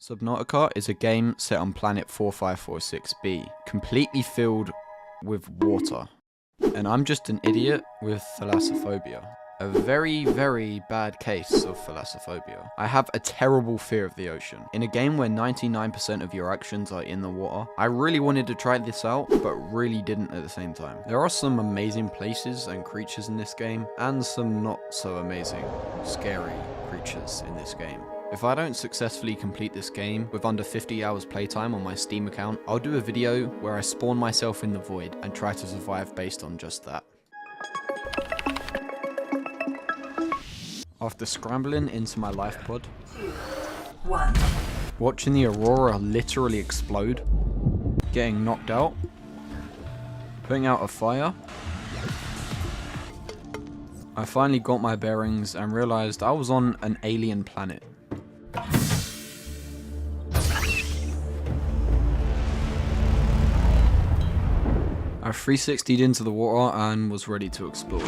Subnautica is a game set on planet 4546b, completely filled with water. And I'm just an idiot with thalassophobia. A very, very bad case of thalassophobia. I have a terrible fear of the ocean. In a game where 99% of your actions are in the water, I really wanted to try this out, but really didn't at the same time. There are some amazing places and creatures in this game, and some not so amazing, scary creatures in this game. If I don't successfully complete this game with under 50 hours playtime on my Steam account, I'll do a video where I spawn myself in the void and try to survive based on just that. After scrambling into my life pod, watching the aurora literally explode, getting knocked out, putting out a fire, I finally got my bearings and realized I was on an alien planet. I 360'd into the water and was ready to explore.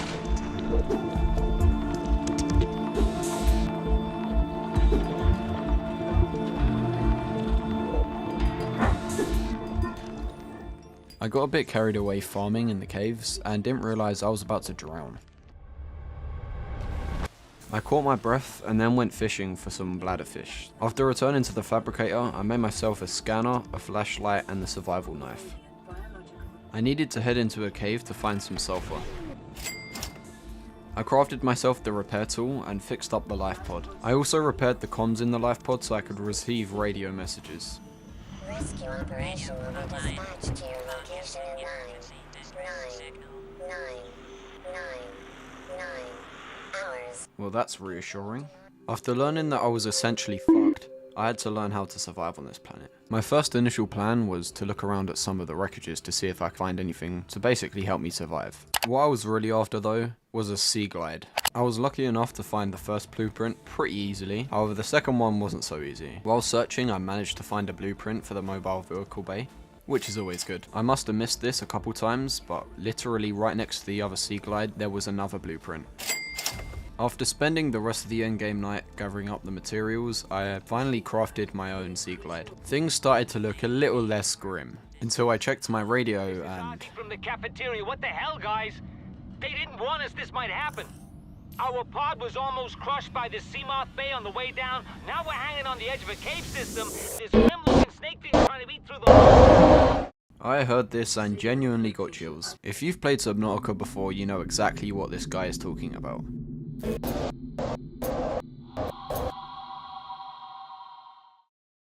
I got a bit carried away farming in the caves and didn't realise I was about to drown. I caught my breath and then went fishing for some bladderfish. After returning to the fabricator, I made myself a scanner, a flashlight and the survival knife. I needed to head into a cave to find some sulfur. I crafted myself the repair tool and fixed up the life pod. I also repaired the comms in the life pod so I could receive radio messages. Rescue operation will be dispatched to your location in 9 hours. Well, that's reassuring. After learning that I was essentially fucked, I had to learn how to survive on this planet. My first initial plan was to look around at some of the wreckages to see if I could find anything to basically help me survive. What I was really after though was a sea glide. I was lucky enough to find the first blueprint pretty easily, however the second one wasn't so easy. While searching, I managed to find a blueprint for the mobile vehicle bay, which is always good. I must have missed this a couple times, but literally right next to the other sea glide there was another blueprint. After spending the rest of the endgame night gathering up the materials, I finally crafted my own sea glide. Things started to look a little less grim, until I checked my radio and... From the cafeteria, what the hell, guys? They didn't warn us this might happen. Our pod was almost crushed by the sea moth bay on the way down. Now we're hanging on the edge of a cave system. This grim-looking snake thing trying to eat through the hole. I heard this and genuinely got chills. If you've played Subnautica before, you know exactly what this guy is talking about.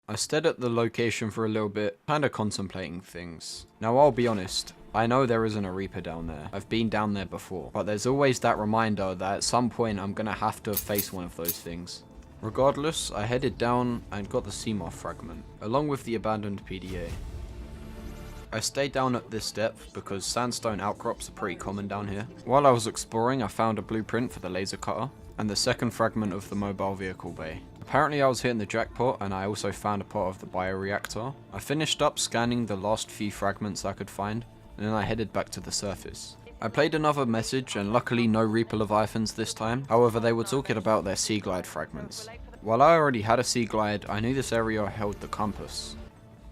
I stayed at the location for a little bit, kinda contemplating things. Now I'll be honest, I know there isn't a Reaper down there. I've been down there before, but there's always that reminder that at some point I'm gonna have to face one of those things. Regardless, I headed down and got the Seamoth fragment, along with the abandoned PDA. I stayed down at this depth because sandstone outcrops are pretty common down here. While I was exploring, I found a blueprint for the laser cutter and the second fragment of the mobile vehicle bay. Apparently I was hitting the jackpot and I also found a part of the bioreactor. I finished up scanning the last few fragments I could find and then I headed back to the surface. I played another message and luckily no Reaper Leviathans this time, however they were talking about their sea glide fragments. While I already had a sea glide, I knew this area held the compass.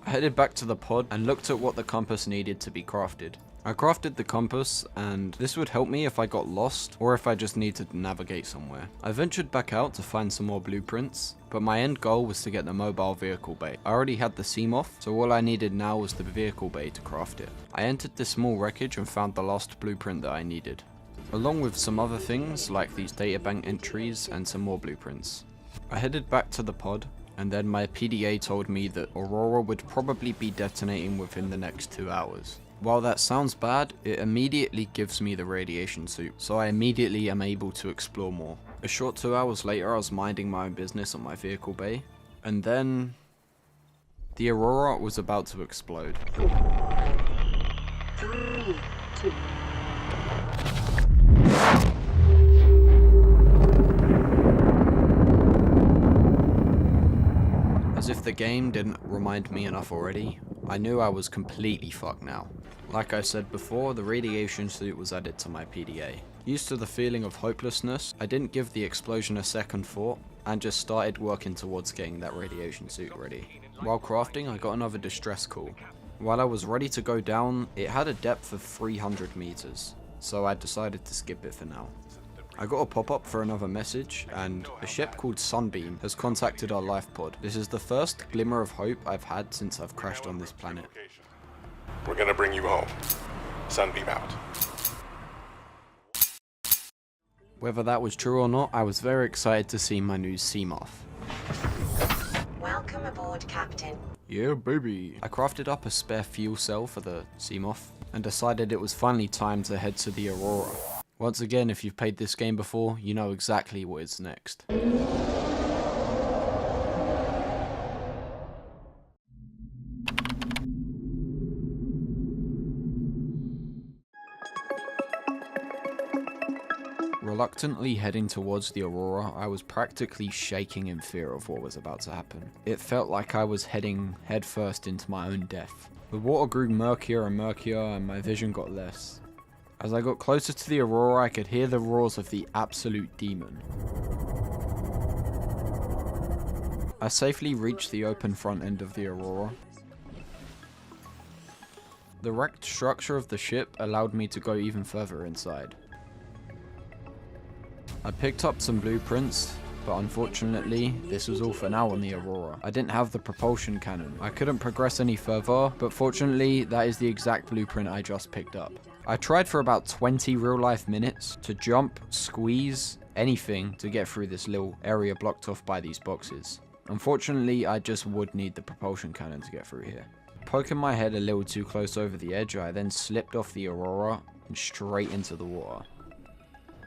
I headed back to the pod and looked at what the compass needed to be crafted. I crafted the compass and this would help me if I got lost or if I just needed to navigate somewhere. I ventured back out to find some more blueprints, but my end goal was to get the mobile vehicle bay. I already had the Seamoth, so all I needed now was the vehicle bay to craft it. I entered this small wreckage and found the last blueprint that I needed, along with some other things like these databank entries and some more blueprints. I headed back to the pod, and then my PDA told me that Aurora would probably be detonating within the next 2 hours. While that sounds bad, it immediately gives me the radiation suit, so I immediately am able to explore more. A short 2 hours later I was minding my own business on my vehicle bay, and then... the Aurora was about to explode. 3, 2. As if the game didn't remind me enough already, I knew I was completely fucked now. Like I said before, the radiation suit was added to my PDA. Used to the feeling of hopelessness, I didn't give the explosion a second thought, and just started working towards getting that radiation suit ready. While crafting, I got another distress call. While I was ready to go down, it had a depth of 300 meters, so I decided to skip it for now. I got a pop-up for another message, and a ship called Sunbeam has contacted our life pod. This is the first glimmer of hope I've had since I've crashed on this planet. We're gonna bring you home. Sunbeam out. Whether that was true or not, I was very excited to see my new Seamoth. Welcome aboard, Captain. Yeah, baby. I crafted up a spare fuel cell for the Seamoth, and decided it was finally time to head to the Aurora. Once again, if you've played this game before, you know exactly what is next. Reluctantly heading towards the Aurora, I was practically shaking in fear of what was about to happen. It felt like I was heading headfirst into my own death. The water grew murkier and murkier, and my vision got less. As I got closer to the Aurora, I could hear the roars of the absolute demon. I safely reached the open front end of the Aurora. The wrecked structure of the ship allowed me to go even further inside. I picked up some blueprints, but unfortunately, this was all for now on the Aurora. I didn't have the propulsion cannon. I couldn't progress any further, but fortunately, that is the exact blueprint I just picked up. I tried for about 20 real-life minutes to jump, squeeze, anything to get through this little area blocked off by these boxes. Unfortunately, I just would need the propulsion cannon to get through here. Poking my head a little too close over the edge, I then slipped off the Aurora and straight into the water.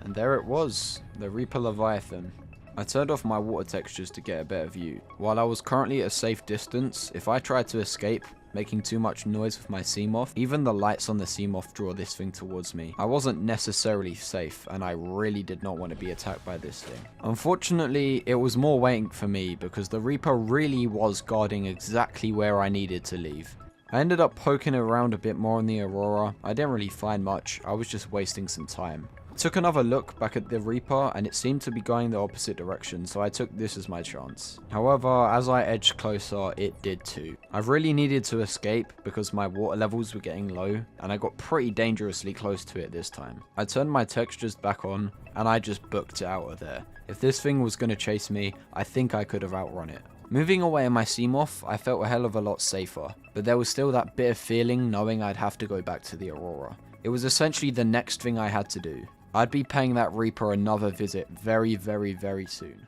And there it was, the Reaper Leviathan. I turned off my water textures to get a better view. While I was currently at a safe distance, if I tried to escape, making too much noise with my Seamoth, even the lights on the Seamoth draw this thing towards me. I wasn't necessarily safe, and I really did not want to be attacked by this thing. Unfortunately, it was more waiting for me, because the Reaper really was guarding exactly where I needed to leave. I ended up poking around a bit more on the Aurora. I didn't really find much, I was just wasting some time. Took another look back at the Reaper, and it seemed to be going the opposite direction, so I took this as my chance. However, as I edged closer, it did too. I really needed to escape because my water levels were getting low, and I got pretty dangerously close to it this time. I turned my textures back on, and I just booked it out of there. If this thing was going to chase me, I think I could have outrun it. Moving away in my Seamoth, I felt a hell of a lot safer, but there was still that bit of feeling knowing I'd have to go back to the Aurora. It was essentially the next thing I had to do. I'd be paying that Reaper another visit very, very, very soon.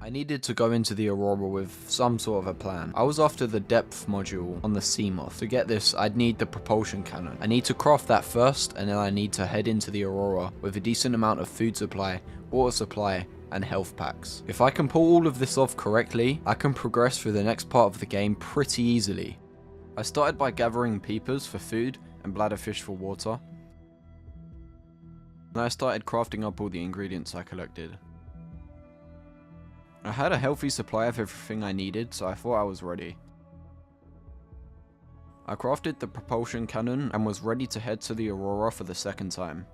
I needed to go into the Aurora with some sort of a plan. I was after the depth module on the Seamoth. To get this, I'd need the propulsion cannon. I need to craft that first, and then I need to head into the Aurora with a decent amount of food supply, water supply, and health packs. If I can pull all of this off correctly, I can progress through the next part of the game pretty easily. I started by gathering peepers for food and bladderfish for water. And I started crafting up all the ingredients I collected. I had a healthy supply of everything I needed, so I thought I was ready. I crafted the propulsion cannon and was ready to head to the Aurora for the second time.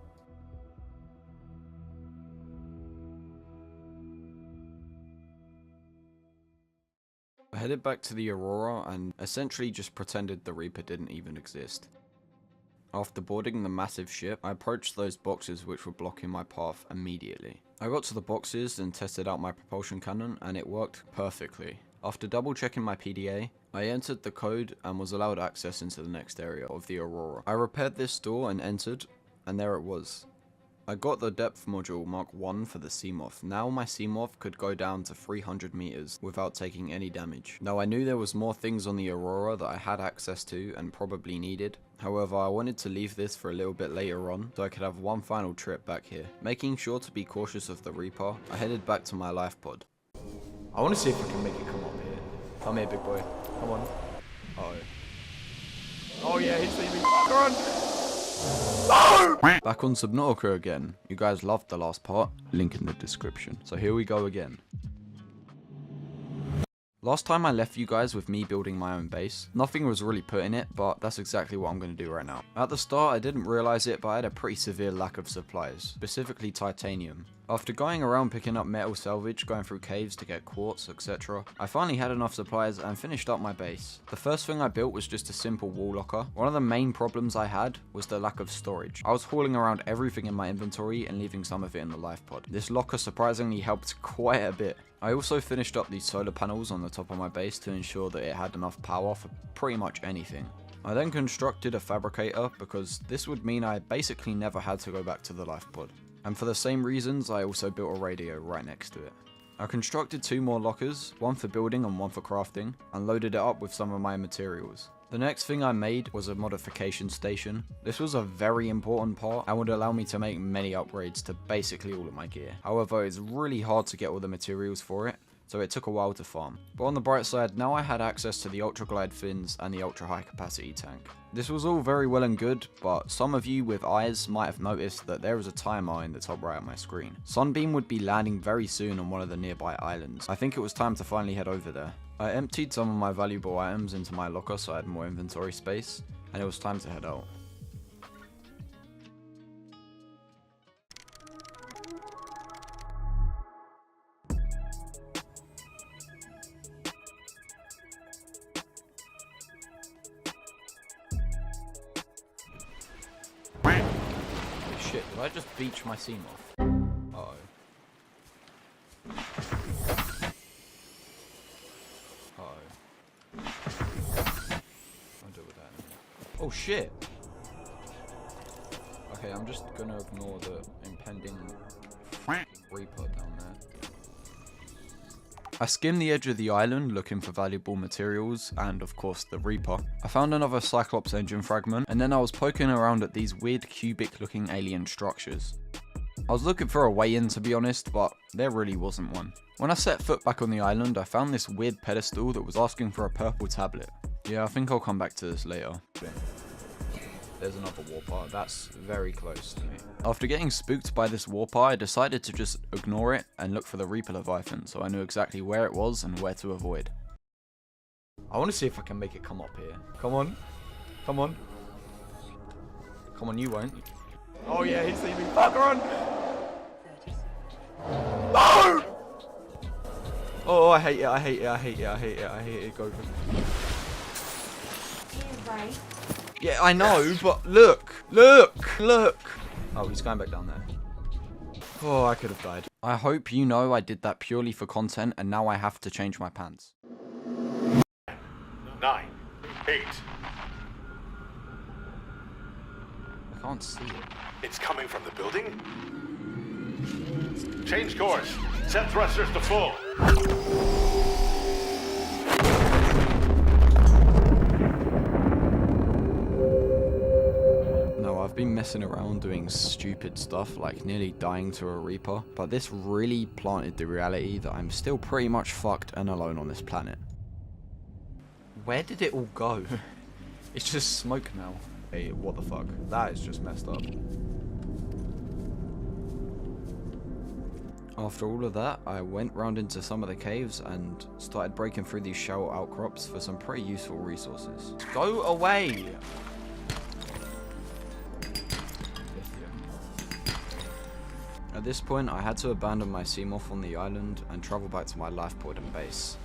I headed back to the Aurora and essentially just pretended the Reaper didn't even exist. After boarding the massive ship, I approached those boxes which were blocking my path immediately. I got to the boxes and tested out my propulsion cannon, and it worked perfectly. After double checking my PDA, I entered the code and was allowed access into the next area of the Aurora. I repaired this door and entered, and there it was. I got the depth module Mark 1 for the Seamoth. Now my Seamoth could go down to 300 meters without taking any damage. Now I knew there was more things on the Aurora that I had access to and probably needed. However, I wanted to leave this for a little bit later on so I could have one final trip back here. Making sure to be cautious of the Reaper, I headed back to my life pod. I want to see if I can make it come up here. Come here, big boy. Come on. Uh-oh. Oh yeah, he's leaving. Come on! Back on Subnautica again. You guys loved the last part, link in the description. So here we go again. Last time I left you guys with me building my own base, nothing was really put in it, but that's exactly what I'm going to do right now. At the start I didn't realise it, but I had a pretty severe lack of supplies, specifically titanium. After going around picking up metal salvage, going through caves to get quartz, etc., I finally had enough supplies and finished up my base. The first thing I built was just a simple wall locker. One of the main problems I had was the lack of storage. I was hauling around everything in my inventory and leaving some of it in the life pod. This locker surprisingly helped quite a bit. I also finished up these solar panels on the top of my base to ensure that it had enough power for pretty much anything. I then constructed a fabricator because this would mean I basically never had to go back to the life pod. And for the same reasons, I also built a radio right next to it. I constructed 2 more lockers, one for building and one for crafting, and loaded it up with some of my materials. The next thing I made was a modification station. This was a very important part and would allow me to make many upgrades to basically all of my gear. However, it's really hard to get all the materials for it, so it took a while to farm. But on the bright side, now I had access to the ultra glide fins and the ultra high capacity tank. This was all very well and good, but some of you with eyes might have noticed that there is a timer in the top right of my screen. Sunbeam would be landing very soon on one of the nearby islands. I think it was time to finally head over there. I emptied some of my valuable items into my locker so I had more inventory space, and it was time to head out. Shit, did I just beach my seam off? Uh-oh. Uh-oh. I'll deal with that in a minute. Oh shit! Okay, I'm just gonna ignore the impending Reaper down there. I skimmed the edge of the island looking for valuable materials and of course the Reaper. I found another Cyclops engine fragment and then I was poking around at these weird cubic looking alien structures. I was looking for a way in to be honest, but there really wasn't one. When I set foot back on the island I found this weird pedestal that was asking for a purple tablet. Yeah, I think I'll come back to this later. There's another warper, that's very close to me. After getting spooked by this warper, I decided to just ignore it and look for the Reaper Leviathan so I knew exactly where it was and where to avoid. I want to see if I can make it come up here. Come on. Come on. Come on, you won't. Oh yeah, he's leaving. Fuck, run! No! Oh, I hate it, I hate it, I hate it, I hate it, I hate it. Go. Right. Yeah, I know, but look! Look! Look! Oh, he's going back down there. Oh, I could have died. I hope you know I did that purely for content and now I have to change my pants. 9, 8. I can't see it. It's coming from the building. Change course. Set thrusters to full. I've been messing around doing stupid stuff like nearly dying to a Reaper, but this really planted the reality that I'm still pretty much fucked and alone on this planet. Where did it all go? It's just smoke now. Hey, what the fuck? That is just messed up. After all of that, I went round into some of the caves and started breaking through these shell outcrops for some pretty useful resources. Go away! At this point, I had to abandon my Seamoth on the island and travel back to my life pod and base.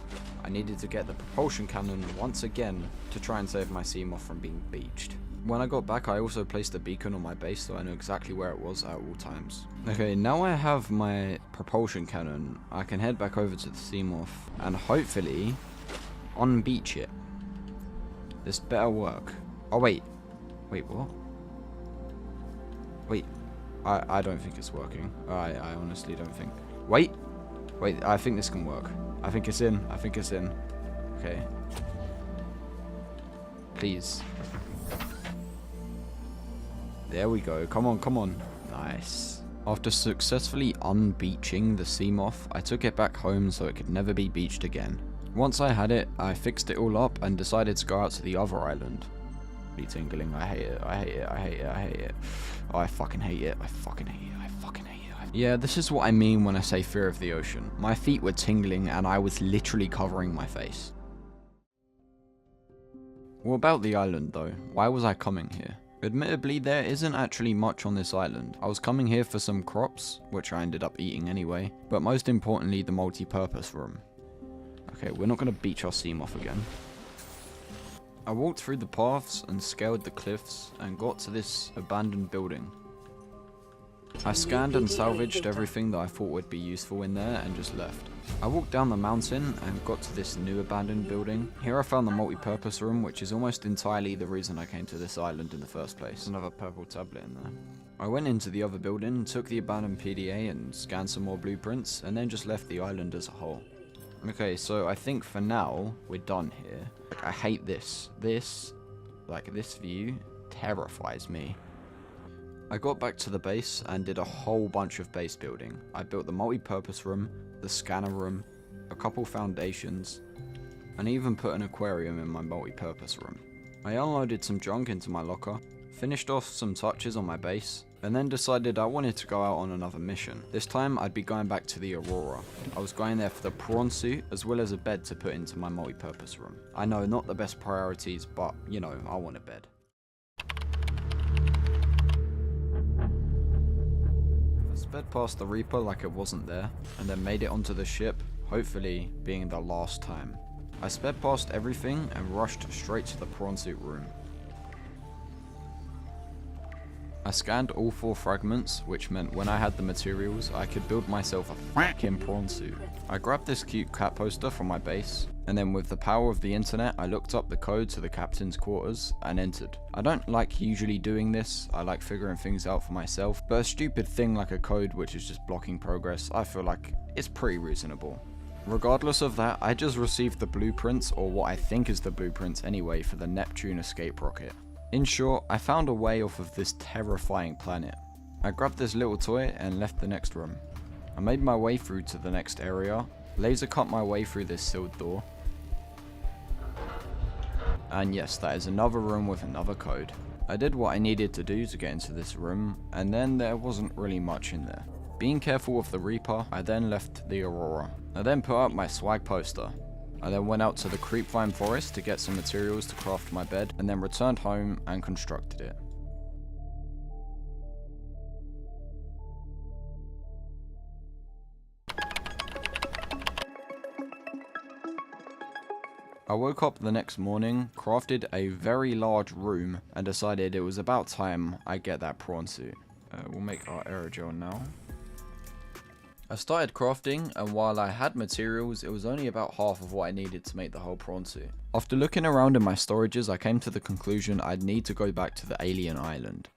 I needed to get the propulsion cannon once again to try and save my Seamoth from being beached. When I got back, I also placed a beacon on my base so I knew exactly where it was at all times. Okay, now I have my propulsion cannon, I can head back over to the Seamoth and hopefully unbeach it. This better work. Oh wait. Wait, what? Wait. I don't think it's working. I honestly don't think. Wait, I think this can work. I think it's in. I think it's in. Okay. Please. There we go. Come on, come on. Nice. After successfully unbeaching the Seamoth, I took it back home so it could never be beached again. Once I had it, I fixed it all up and decided to go out to the other island. Tingling. I hate it. I hate it. I hate it. I hate it. Oh, I fucking hate it. I fucking hate it. I fucking hate it. Yeah, this is what I mean when I say fear of the ocean. My feet were tingling and I was literally covering my face. What about the island though? Why was I coming here? Admittedly, there isn't actually much on this island. I was coming here for some crops, which I ended up eating anyway, but most importantly the multi-purpose room. Okay, we're not going to beach our seam off again. I walked through the paths and scaled the cliffs and got to this abandoned building. I scanned and salvaged everything that I thought would be useful in there and just left. I walked down the mountain and got to this new abandoned building. Here I found the multi-purpose room, which is almost entirely the reason I came to this island in the first place. Another purple tablet in there. I went into the other building, took the abandoned PDA and scanned some more blueprints, and then just left the island as a whole. Okay, so I think for now, we're done here. I hate this. This view terrifies me. I got back to the base and did a whole bunch of base building. I built the multi-purpose room, the scanner room, a couple foundations, and even put an aquarium in my multi-purpose room. I unloaded some junk into my locker, finished off some touches on my base, and then decided I wanted to go out on another mission. This time I'd be going back to the Aurora. I was going there for the prawn suit as well as a bed to put into my multi-purpose room. I know, not the best priorities, but you know, I want a bed. I sped past the Reaper like it wasn't there, and then made it onto the ship, hopefully being the last time. I sped past everything and rushed straight to the prawn suit room. I scanned all 4 fragments, which meant when I had the materials, I could build myself a fucking prawn suit. I grabbed this cute cat poster from my base, and then with the power of the internet, I looked up the code to the captain's quarters and entered. I don't like usually doing this, I like figuring things out for myself, but a stupid thing like a code which is just blocking progress, I feel like it's pretty reasonable. Regardless of that, I just received the blueprints, or what I think is the blueprints anyway, for the Neptune escape rocket. In short, I found a way off of this terrifying planet. I grabbed this little toy and left the next room. I made my way through to the next area, laser cut my way through this sealed door. And yes, that is another room with another code. I did what I needed to do to get into this room, and then there wasn't really much in there. Being careful with the Reaper, I then left the Aurora. I then put up my swag poster. I then went out to the creepvine forest to get some materials to craft my bed, and then returned home and constructed it. I woke up the next morning, crafted a very large room, and decided it was about time I get that prawn suit. We'll make our aerogel now. I started crafting, and while I had materials, it was only about half of what I needed to make the whole prawn suit. After looking around in my storages, I came to the conclusion I'd need to go back to the alien island.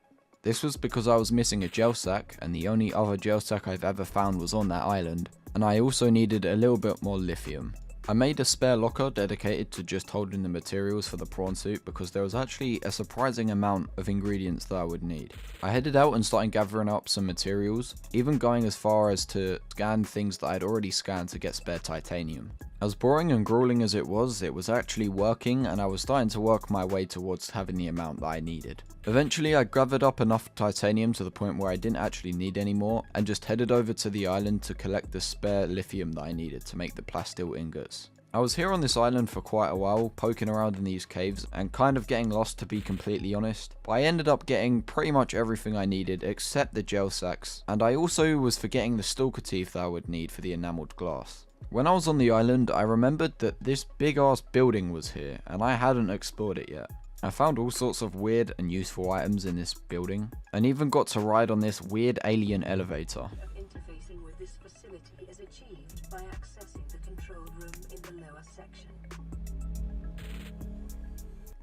This was because I was missing a gel sack, and the only other gel sack I've ever found was on that island, and I also needed a little bit more lithium. I made a spare locker dedicated to just holding the materials for the prawn suit because there was actually a surprising amount of ingredients that I would need. I headed out and started gathering up some materials, even going as far as to scan things that I'd already scanned to get spare titanium. As boring and grueling as it was actually working, and I was starting to work my way towards having the amount that I needed. Eventually I gathered up enough titanium to the point where I didn't actually need any more, and just headed over to the island to collect the spare lithium that I needed to make the plasteel ingots. I was here on this island for quite a while, poking around in these caves, and kind of getting lost to be completely honest, but I ended up getting pretty much everything I needed except the gel sacks, and I also was forgetting the stalker teeth that I would need for the enameled glass. When I was on the island, I remembered that this big ass building was here, and I hadn't explored it yet. I found all sorts of weird and useful items in this building, and even got to ride on this weird alien elevator. Interfacing with this facility is achieved by accessing the control room in the lower section.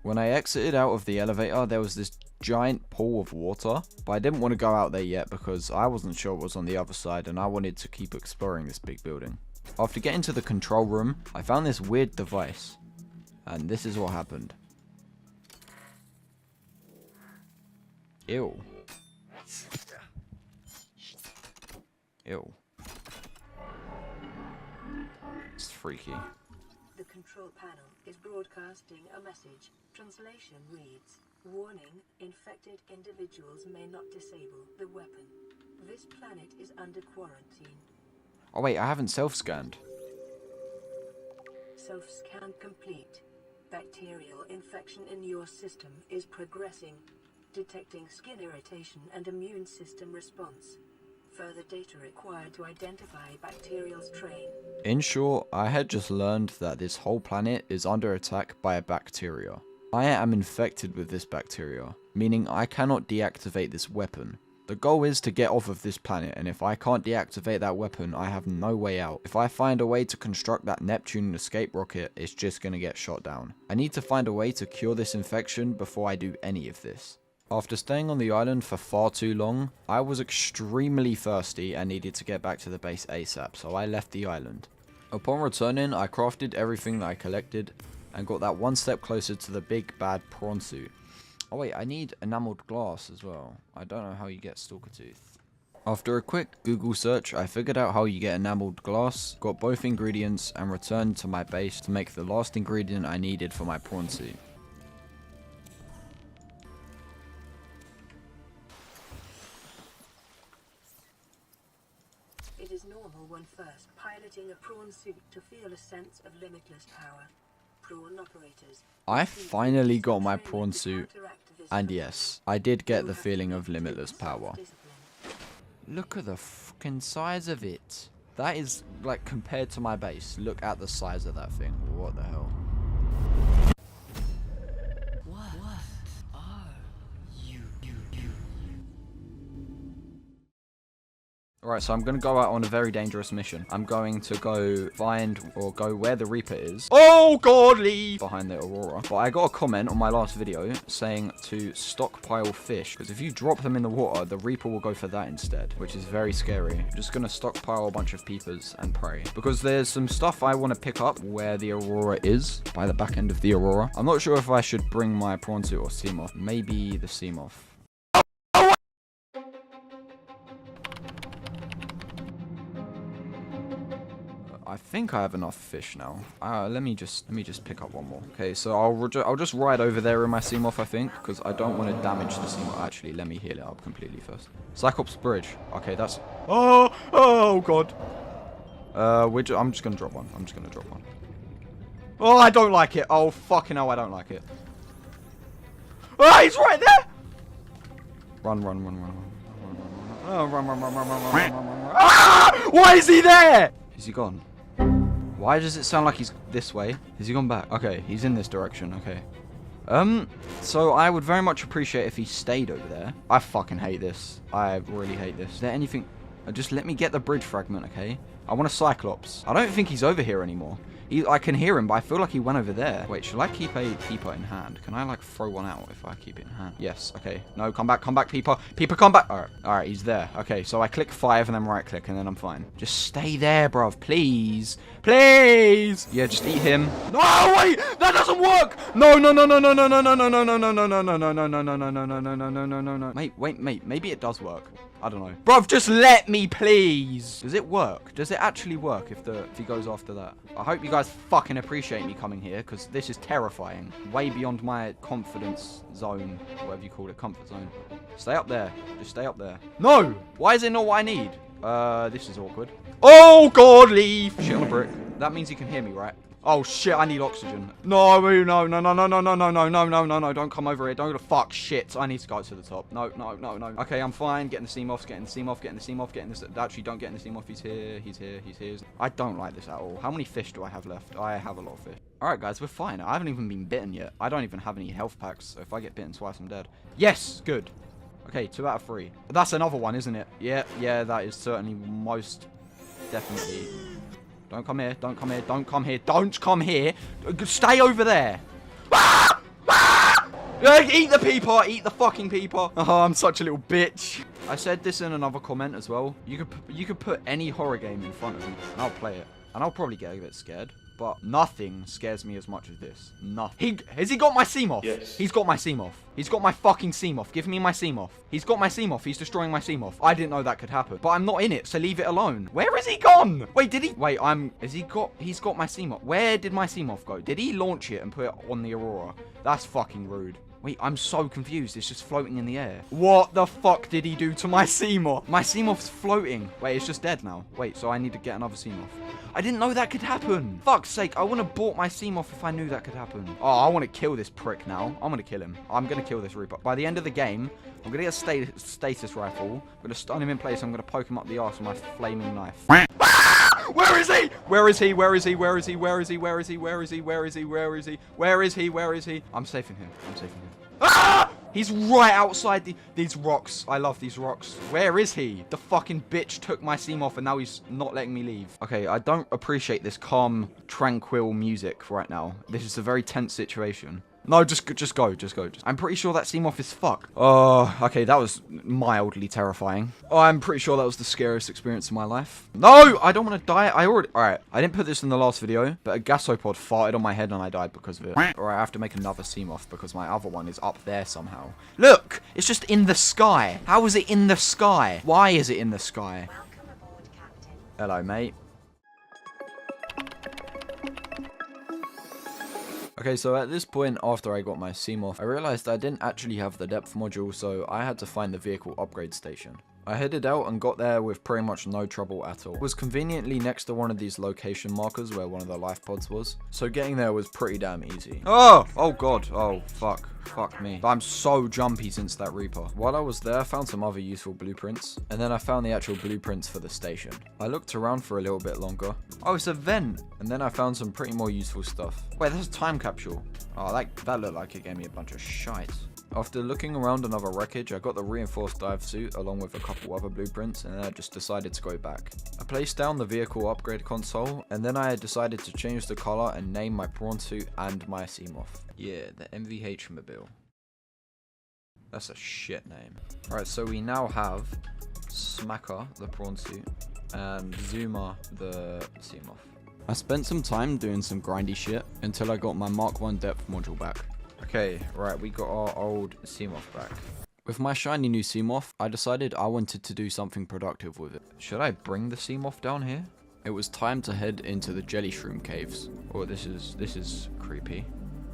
When I exited out of the elevator, there was this giant pool of water, but I didn't want to go out there yet because I wasn't sure what was on the other side, and I wanted to keep exploring this big building. After getting to the control room, I found this weird device, and this is what happened. Ew. Ew. It's freaky. The control panel is broadcasting a message. Translation reads, "Warning, infected individuals may not disable the weapon. This planet is under quarantine. Oh wait, I haven't self-scanned. Self-scan complete. Bacterial infection in your system is progressing, detecting skin irritation and immune system response. Further data required to identify bacterial strain. In short, I had just learned that this whole planet is under attack by a bacteria. I am infected with this bacteria, meaning I cannot deactivate this weapon. The goal is to get off of this planet, and if I can't deactivate that weapon, I have no way out. If I find a way to construct that Neptune escape rocket, it's just gonna get shot down. I need to find a way to cure this infection before I do any of this. After staying on the island for far too long, I was extremely thirsty and needed to get back to the base ASAP, so I left the island. Upon returning, I crafted everything that I collected and got that one step closer to the big bad prawn suit. Oh wait, I need enameled glass as well. I don't know how you get stalker tooth. After a quick Google search, I figured out how you get enameled glass, got both ingredients, and returned to my base to make the last ingredient I needed for my prawn suit. It is normal when first piloting a prawn suit to feel a sense of limitless power. Prawn operators. I finally got my prawn suit, and yes, I did get the feeling of limitless power. Look at the fucking size of it. That is, like, compared to my base. Look at the size of that thing. What the hell? Alright, so I'm going to go out on a very dangerous mission. I'm going to go find, or go where the Reaper is. Oh god, leave! Behind the Aurora. But I got a comment on my last video saying to stockpile fish. Because if you drop them in the water, the Reaper will go for that instead. Which is very scary. I'm just going to stockpile a bunch of peepers and pray. Because there's some stuff I want to pick up where the Aurora is. By the back end of the Aurora. I'm not sure if I should bring my prawn suit or Seamoth. Maybe the Seamoth. I think I have enough fish now. Let me just pick up one more. Okay, so I'll just ride over there in my Seamoth, I think, because I don't want to damage the Seamoth. Actually, let me heal it up completely first. Cyclops Bridge. Okay, that's. Oh god. I'm just gonna drop one. Oh, I don't like it. Oh fucking hell, I don't like it. Oh, he's right there. Run. Oh, run. Ah! Why is he there? Is he gone? Why does it sound like he's this way? Has he gone back? Okay, he's in this direction. Okay. So I would very much appreciate if he stayed over there. I fucking hate this. I really hate this. Is there anything? Just let me get the bridge fragment, okay? I want a Cyclops. I don't think he's over here anymore. I can hear him, but I feel like he went over there. Wait, should I keep a Peeper in hand? Can I, like, throw one out if I keep it in hand? Yes, okay. No, come back, Peeper. Peeper, come back. Alright, he's there. Okay, so I click 5 and then right-click, and then I'm fine. Just stay there, bruv. Please. Please! Yeah, just eat him. No, wait! That doesn't work! No. Wait, maybe it does work. I don't know. Bruv, just let me, please! Does it work? Does it actually work if he goes after that? I hope you guys fucking appreciate me coming here, because this is terrifying. Way beyond my confidence zone, whatever you call it, comfort zone. Stay up there. Just stay up there. No! Why is it not what I need? This is awkward. Oh, God, leave! Shit on a brick. That means you can hear me, right? Oh, shit, I need oxygen. No, don't come over here. Don't fuck, shit. I need to go to the top. No. Okay, I'm fine. Getting the Seamoth, getting this. Actually, don't get in the Seamoth. He's here. I don't like this at all. How many fish do I have left? I have a lot of fish. Alright, guys, we're fine. I haven't even been bitten yet. I don't even have any health packs, so if I get bitten twice, I'm dead. Yes, good. Okay, 2 out of 3. That's another one, isn't it? Yeah, that is certainly most definitely. Don't come here. Stay over there. Eat the Peeper. Eat the fucking Peeper. Oh, I'm such a little bitch. I said this in another comment as well. You could put any horror game in front of me, and I'll play it. And I'll probably get a bit scared. But nothing scares me as much as this. Nothing. Has he got my Seamoth? Yes. He's got my Seamoth. He's got my fucking Seamoth. Give me my Seamoth. He's got my Seamoth. He's destroying my Seamoth. I didn't know that could happen. But I'm not in it, so leave it alone. Where is he gone? Wait, did he? Wait, he's got my Seamoth. Where did my Seamoth go? Did he launch it and put it on the Aurora? That's fucking rude. Wait, I'm so confused. It's just floating in the air. What the fuck did he do to my Seamoth? My Seamoth's floating. Wait, it's just dead now. Wait, so I need to get another Seamoth. I didn't know that could happen. Fuck's sake, I wouldn't have bought my Seamoth if I knew that could happen. Oh, I want to kill this prick now. I'm going to kill him. I'm going to kill this Reaper. By the end of the game, I'm going to get a stasis rifle. I'm going to stun him in place. I'm going to poke him up the arse with my flaming knife. Where is he? Where is he? Where is he? Where is he? Where is he? Where is he? Where is he? Where is he? Where is he? Where is he? Where is he? I'm safe in here. I'm safe in here. Ah! He's right outside these rocks. I love these rocks. Where is he? The fucking bitch took my Seamoth and now he's not letting me leave. Okay, I don't appreciate this calm, tranquil music right now. This is a very tense situation. No, just go. I'm pretty sure that Seamoth is fucked. Oh, okay, that was mildly terrifying. Oh, I'm pretty sure that was the scariest experience of my life. No, I don't want to die. Alright, I didn't put this in the last video, but a gasopod farted on my head and I died because of it. Alright, I have to make another Seamoth because my other one is up there somehow. Look, it's just in the sky. How is it in the sky? Why is it in the sky? Welcome aboard, Captain. Hello, mate. Okay, so at this point, after I got my Seamoth, I realized I didn't actually have the depth module, so I had to find the vehicle upgrade station. I headed out and got there with pretty much no trouble at all. It was conveniently next to one of these location markers where one of the life pods was, so getting there was pretty damn easy. Oh god, oh fuck me. I'm so jumpy since that Reaper. While I was there, I found some other useful blueprints, and then I found the actual blueprints for the station. I looked around for a little bit longer. Oh, it's a vent! And then I found some pretty more useful stuff. Wait, that's a time capsule. Oh, that looked like it gave me a bunch of shite. After looking around another wreckage, I got the reinforced dive suit along with a couple other blueprints, and then I just decided to go back. I placed down the vehicle upgrade console, and then I decided to change the color and name my prawn suit and my Seamoth. Yeah, the MVH Mobile. That's a shit name. Alright, so we now have Smacker, the prawn suit, and Zuma, the Seamoth. I spent some time doing some grindy shit until I got my Mark 1 depth module back. Okay, right, we got our old Seamoth back. With my shiny new Seamoth, I decided I wanted to do something productive with it. Should I bring the Seamoth down here? It was time to head into the jelly shroom caves. Oh, this is creepy.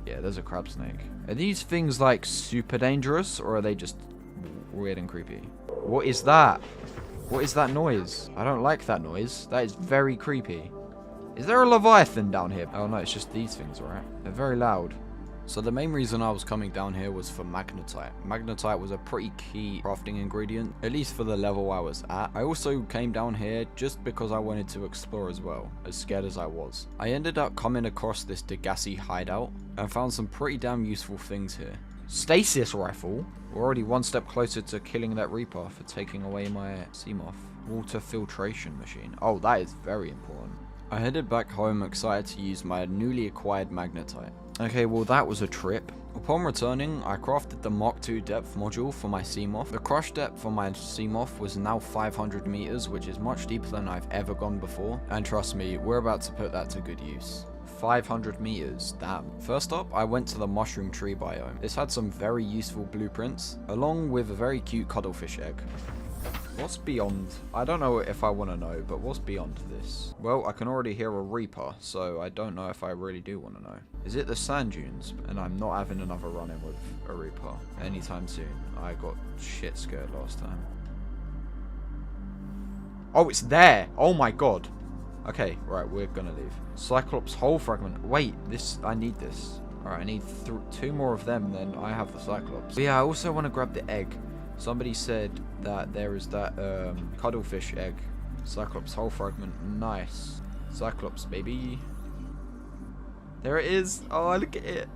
Yeah, there's a crab snake. Are these things like super dangerous, or are they just weird and creepy? What is that? What is that noise? I don't like that noise. That is very creepy. Is there a Leviathan down here? Oh no, it's just these things, right? They're very loud. So the main reason I was coming down here was for magnetite. Magnetite was a pretty key crafting ingredient, at least for the level I was at. I also came down here just because I wanted to explore as well, as scared as I was. I ended up coming across this Degassi hideout and found some pretty damn useful things here. Stasis rifle? We're already one step closer to killing that Reaper for taking away my Seamoth. Water filtration machine. Oh, that is very important. I headed back home excited to use my newly acquired magnetite. Okay, well that was a trip. Upon returning, I crafted the Mark II depth module for my Seamoth. The crush depth for my Seamoth was now 500 meters, which is much deeper than I've ever gone before. And trust me, we're about to put that to good use. 500 meters, damn. First up, I went to the mushroom tree biome. This had some very useful blueprints, along with a very cute cuttlefish egg. What's beyond? I don't know if I want to know, but what's beyond this? Well, I can already hear a Reaper, so I don't know if I really do want to know. Is it the sand dunes? And I'm not having another run-in with a Reaper anytime soon. I got shit scared last time. Oh, it's there! Oh my god! Okay, right, we're gonna leave. Cyclops hull fragment. Wait, I need this. Alright, I need 2 more of them, then I have the Cyclops. But yeah, I also want to grab the egg. Somebody said that there is that cuttlefish egg. Cyclops hull fragment. Nice. Cyclops, baby. There it is. Oh, look at it.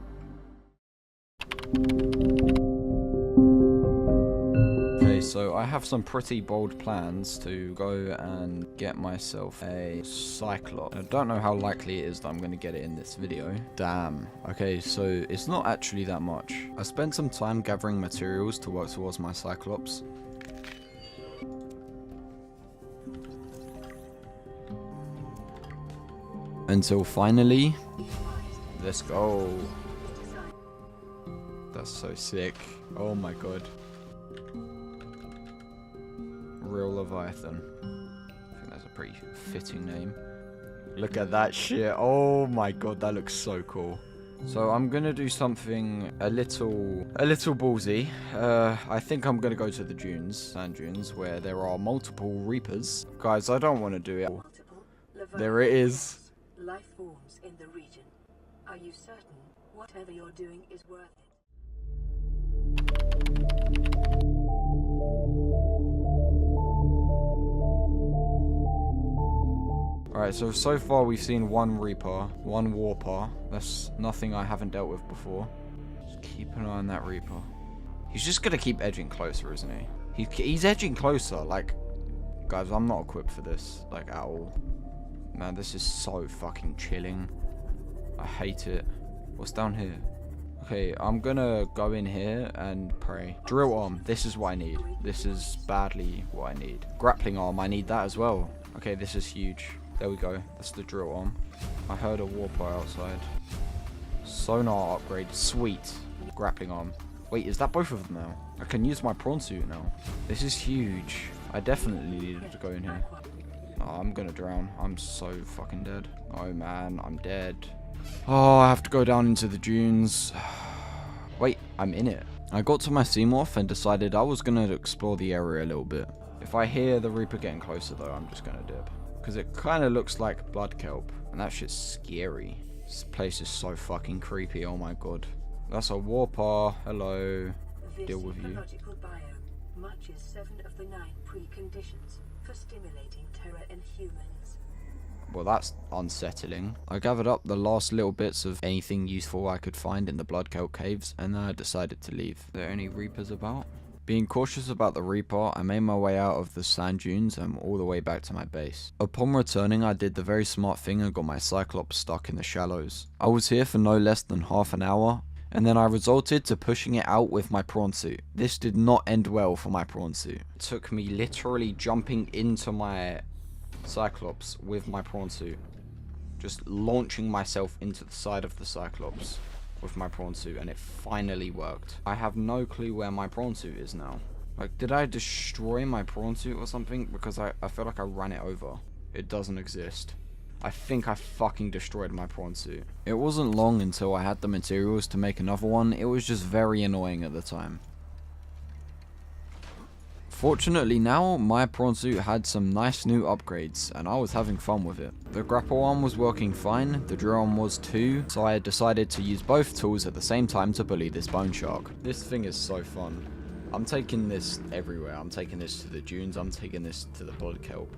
Okay, so I have some pretty bold plans to go and get myself a Cyclops. I don't know how likely it is that I'm going to get it in this video. Damn. Okay, so it's not actually that much. I spent some time gathering materials to work towards my Cyclops. Until finally, let's go. That's so sick. Oh my god. Real Leviathan. I think that's a pretty fitting name. Look at that shit. Oh my god, that looks so cool. So I'm gonna do something a little ballsy. I think I'm gonna go to the dunes, sand dunes, where there are multiple reapers. Guys, I don't want to do it. There it is. Life forms in the region. Are you certain whatever you're doing is worth it? Alright, so far we've seen one Reaper, one Warper. That's nothing I haven't dealt with before. Just keep an eye on that Reaper. He's just gonna keep edging closer, isn't he? He's edging closer, like... Guys, I'm not equipped for this, like, at all. Man, this is so fucking chilling. I hate it. What's down here? Okay, I'm gonna go in here and pray. Drill arm, this is what I need. This is badly what I need. Grappling arm, I need that as well. Okay, this is huge. There we go. That's the drill arm. I heard a warper outside. Sonar upgrade. Sweet. Grappling arm. Wait, is that both of them now? I can use my prawn suit now. This is huge. I definitely needed to go in here. Oh, I'm gonna drown. I'm so fucking dead. Oh man, I'm dead. Oh, I have to go down into the dunes. Wait, I'm in it. I got to my Seamorph and decided I was gonna explore the area a little bit. If I hear the Reaper getting closer though, I'm just gonna dip. Because it kind of looks like blood kelp. And that shit's scary. This place is so fucking creepy, oh my god. That's a warper. Hello. Deal with you. Biome matches 7 of the 9 preconditions for stimulating terror in humans. Well, that's unsettling. I gathered up the last little bits of anything useful I could find in the blood kelp caves, and then I decided to leave. Are there any Reapers about? Being cautious about the Reaper, I made my way out of the sand dunes and all the way back to my base. Upon returning, I did the very smart thing and got my Cyclops stuck in the shallows. I was here for no less than half an hour, and then I resorted to pushing it out with my prawn suit. This did not end well for my prawn suit. It took me literally jumping into my Cyclops with my prawn suit. Just launching myself into the side of the Cyclops with my prawn suit, and it finally worked. I have no clue where my prawn suit is now. Like, did I destroy my prawn suit or something? Because I feel like I ran it over. It doesn't exist. I think I fucking destroyed my prawn suit. It wasn't long until I had the materials to make another one. It was just very annoying at the time. Fortunately now, my prawn suit had some nice new upgrades, and I was having fun with it. The grapple arm was working fine, the drill arm was too, so I decided to use both tools at the same time to bully this bone shark. This thing is so fun. I'm taking this everywhere. I'm taking this to the dunes, I'm taking this to the blood kelp.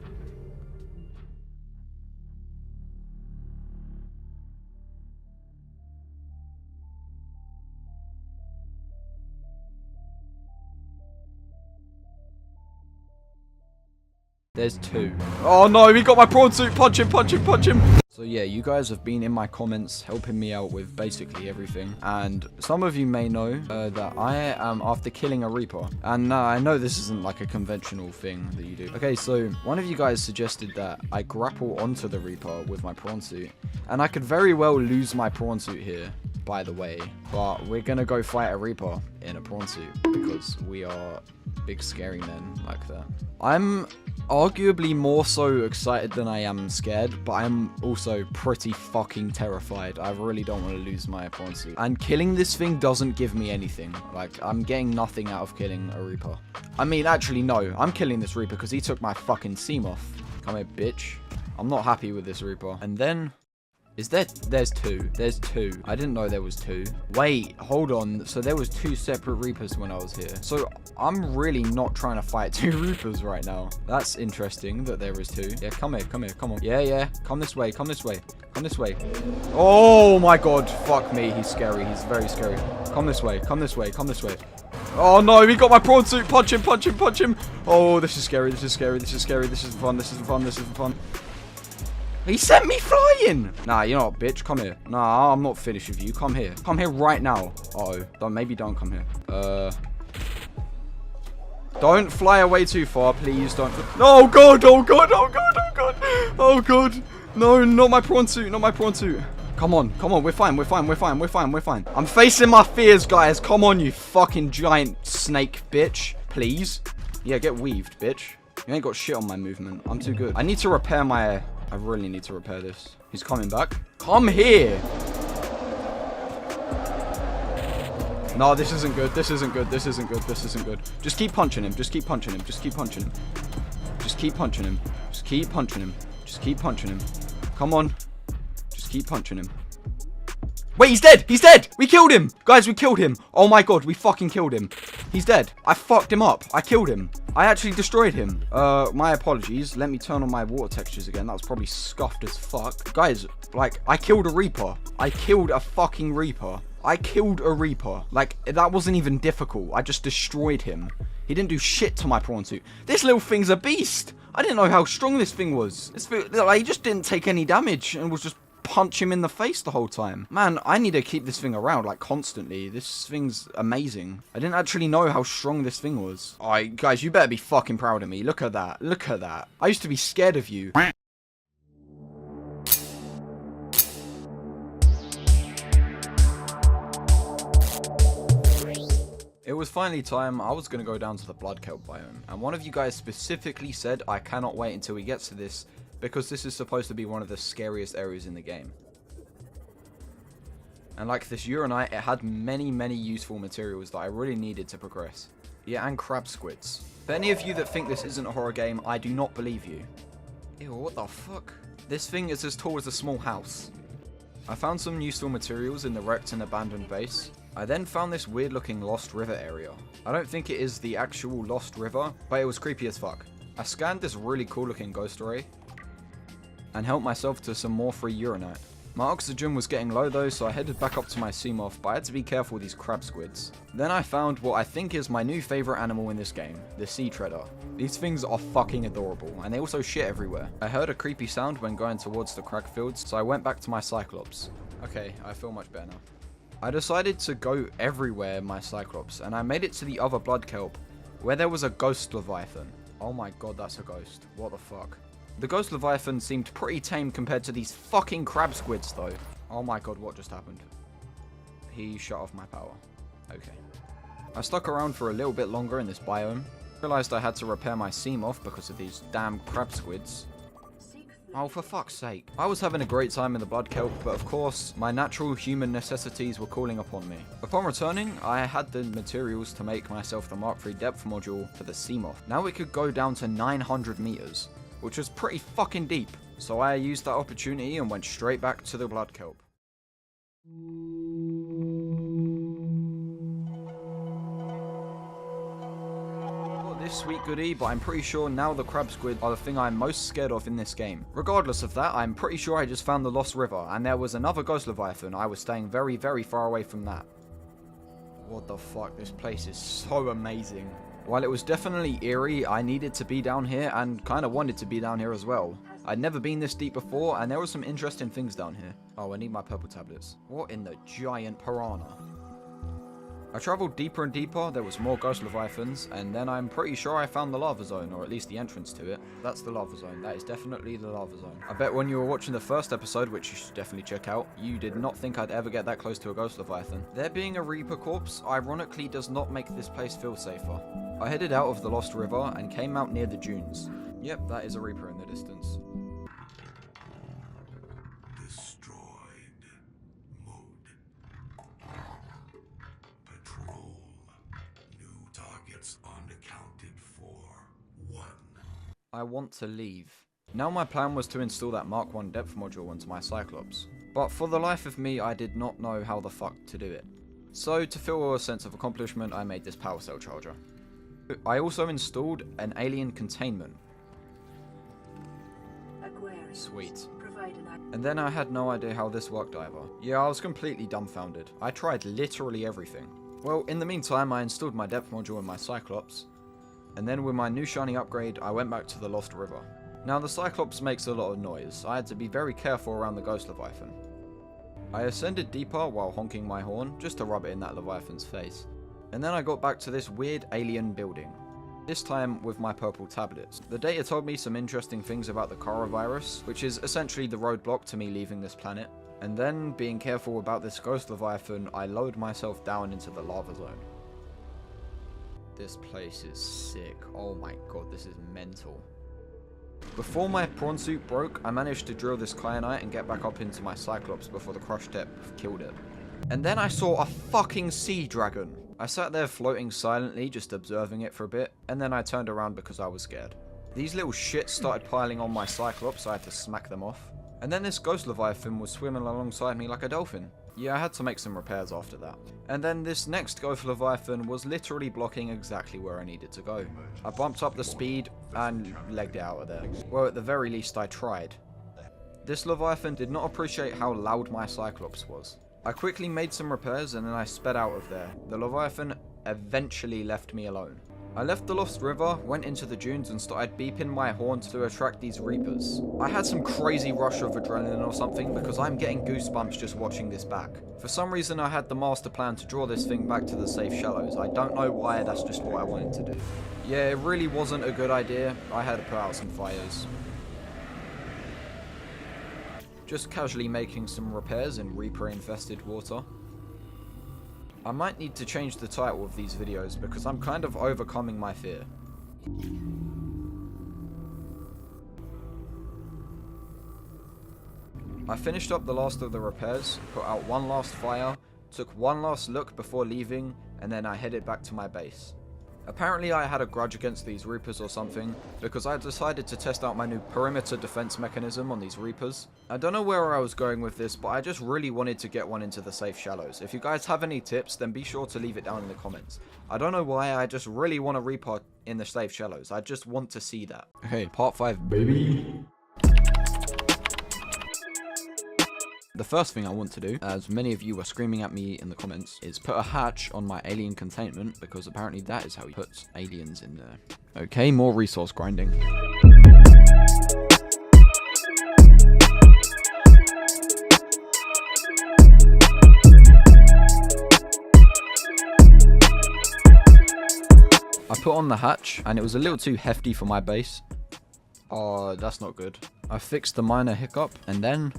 There's 2. Oh no, he got my prawn suit! Punch him, punch him, punch him! So yeah, you guys have been in my comments helping me out with basically everything. And some of you may know that I am after killing a Reaper. And I know this isn't like a conventional thing that you do. Okay, so one of you guys suggested that I grapple onto the Reaper with my prawn suit. And I could very well lose my prawn suit here, by the way. But we're gonna go fight a Reaper in a prawn suit because we are big scary men like that. I'm arguably more so excited than I am scared, but I'm also pretty fucking terrified. I really don't want to lose my prawn suit. And killing this thing doesn't give me anything. Like, I'm getting nothing out of killing a Reaper. I mean, actually, no. I'm killing this Reaper because he took my fucking Seamoth. Come here, bitch. I'm not happy with this Reaper. And then... There's 2. There's 2. I didn't know there was 2. Wait, hold on. So there was 2 separate Reapers when I was here. So I'm really not trying to fight 2 Reapers right now. That's interesting that there is 2. Yeah, come here, come here, come on. Yeah. Come this way, come this way. Come this way. Oh my god, fuck me. He's scary. He's very scary. Come this way, come this way, come this way. Oh no, he got my prawn suit. Punch him, punch him, punch him. Oh, this is scary, this is scary, this is scary. This isn't fun, this isn't fun, this isn't fun. He sent me flying! Nah, you know what, bitch? Come here. Nah, I'm not finished with you. Come here. Come here right now. Uh-oh. Maybe don't come here. Don't fly away too far, please. Don't. Oh, God! Oh, God! Oh, God! Oh, God! Oh, God! No, not my prawn suit. Not my prawn suit. Come on. Come on. We're fine. We're fine. We're fine. We're fine. We're fine. I'm facing my fears, guys. Come on, you fucking giant snake, bitch. Please. Yeah, get weaved, bitch. You ain't got shit on my movement. I'm too good. I need to repair my... I really need to repair this. He's coming back. Come here. No, this isn't good. This isn't good. This isn't good. This isn't good. Just keep punching him. Just keep punching him. Just keep punching him. Just keep punching him. Just keep punching him. Just keep punching him. Come on. Just keep punching him. Wait, he's dead! He's dead! We killed him! Guys, we killed him! Oh my god, we fucking killed him. He's dead. I fucked him up. I killed him. I actually destroyed him. My apologies. Let me turn on my water textures again. That was probably scuffed as fuck. Guys, like, I killed a Reaper. I killed a fucking Reaper. I killed a Reaper. Like, that wasn't even difficult. I just destroyed him. He didn't do shit to my prawn suit. This little thing's a beast. I didn't know how strong this thing was. This thing, like, he just didn't take any damage and was just punch him in the face the whole time. Man, I need to keep this thing around, like, constantly. This thing's amazing. I didn't actually know how strong this thing was. Alright, guys, you better be fucking proud of me. Look at that. Look at that. I used to be scared of you. It was finally time. I was going to go down to the blood kelp biome, and one of you guys specifically said I cannot wait until he gets to this, because this is supposed to be one of the scariest areas in the game. And like this uranite, it had many useful materials that I really needed to progress. Yeah, and crab squids. For any of you that think this isn't a horror game, I do not believe you. Ew, what the fuck? This thing is as tall as a small house. I found some useful materials in the wrecked and abandoned base. I then found this weird looking Lost River area. I don't think it is the actual Lost River, but it was creepy as fuck. I scanned this really cool looking ghost ray and helped myself to some more free uranite. My oxygen was getting low though, so I headed back up to my Seamoth, but I had to be careful with these crab squids. Then I found what I think is my new favourite animal in this game, the sea treader. These things are fucking adorable, and they also shit everywhere. I heard a creepy sound when going towards the crag fields, so I went back to my Cyclops. Okay, I feel much better now. I decided to go everywhere in my Cyclops, and I made it to the other blood kelp, where there was a ghost Leviathan. Oh my god, that's a ghost. What the fuck? The ghost Leviathan seemed pretty tame compared to these fucking crab squids though. Oh my god, what just happened? He shut off my power. Okay. I stuck around for a little bit longer in this biome. Realized I had to repair my Seamoth because of these damn crab squids. Oh, for fuck's sake. I was having a great time in the blood kelp, but of course, my natural human necessities were calling upon me. Upon returning, I had the materials to make myself the Mark III depth module for the Seamoth. Now it could go down to 900 meters, which was pretty fucking deep. So I used that opportunity and went straight back to the blood kelp. This sweet goodie, but I'm pretty sure now the crab squid are the thing I'm most scared of in this game. Regardless of that, I'm pretty sure I just found the Lost River, and there was another ghost Leviathan. I was staying very far away from that. What the fuck, this place is so amazing. While it was definitely eerie, I needed to be down here, and kinda wanted to be down here as well. I'd never been this deep before, and there were some interesting things down here. Oh, I need my purple tablets. What in the giant piranha? I travelled deeper and deeper, there was more ghost Leviathans, and then I'm pretty sure I found the lava zone, or at least the entrance to it. That's the lava zone, that is definitely the lava zone. I bet when you were watching the first episode, which you should definitely check out, you did not think I'd ever get that close to a ghost Leviathan. There being a Reaper corpse, ironically does not make this place feel safer. I headed out of the Lost River and came out near the dunes. Yep, that is a Reaper in the distance. I want to leave. Now my plan was to install that Mark I depth module into my Cyclops, but for the life of me I did not know how the fuck to do it. So to feel a sense of accomplishment I made this power cell charger. I also installed an alien containment. Sweet. And then I had no idea how this worked either. Yeah, I was completely dumbfounded. I tried literally everything. Well, in the meantime I installed my depth module in my Cyclops, and then with my new shiny upgrade, I went back to the Lost River. Now the Cyclops makes a lot of noise. I had to be very careful around the ghost Leviathan. I ascended deeper while honking my horn, just to rub it in that Leviathan's face. And then I got back to this weird alien building. This time with my purple tablets. The data told me some interesting things about the coronavirus, which is essentially the roadblock to me leaving this planet. And then, being careful about this ghost Leviathan, I lowered myself down into the lava zone. This place is sick. Oh my god, this is mental. Before my prawn suit broke, I managed to drill this kyanite and get back up into my Cyclops before the crushed depth killed it. And then I saw a fucking sea dragon. I sat there floating silently, just observing it for a bit, and then I turned around because I was scared. These little shits started piling on my Cyclops, so I had to smack them off. And then this ghost leviathan was swimming alongside me like a dolphin. Yeah, I had to make some repairs after that. And then this next ghost leviathan was literally blocking exactly where I needed to go. I bumped up the speed and legged it out of there. Well, at the very least I tried. This leviathan did not appreciate how loud my Cyclops was. I quickly made some repairs and then I sped out of there. The leviathan eventually left me alone. I left the Lost River, went into the dunes and started beeping my horn to attract these reapers. I had some crazy rush of adrenaline or something because I'm getting goosebumps just watching this back. For some reason I had the master plan to draw this thing back to the safe shallows. I don't know why, that's just what I wanted to do. Yeah, it really wasn't a good idea. I had to put out some fires. Just casually making some repairs in reaper infested water. I might need to change the title of these videos because I'm kind of overcoming my fear. I finished up the last of the repairs, put out one last fire, took one last look before leaving, and then I headed back to my base. Apparently I had a grudge against these Reapers or something, because I decided to test out my new perimeter defense mechanism on these Reapers. I don't know where I was going with this, but I just really wanted to get one into the safe shallows. If you guys have any tips, then be sure to leave it down in the comments. I don't know why, I just really want a Reaper in the safe shallows. I just want to see that. Okay, part 5, baby. The first thing I want to do, as many of you were screaming at me in the comments, is put a hatch on my alien containment, because apparently that is how you put aliens in there. Okay, more resource grinding. I put on the hatch, and it was a little too hefty for my base. Oh, that's not good. I fixed the minor hiccup, and then...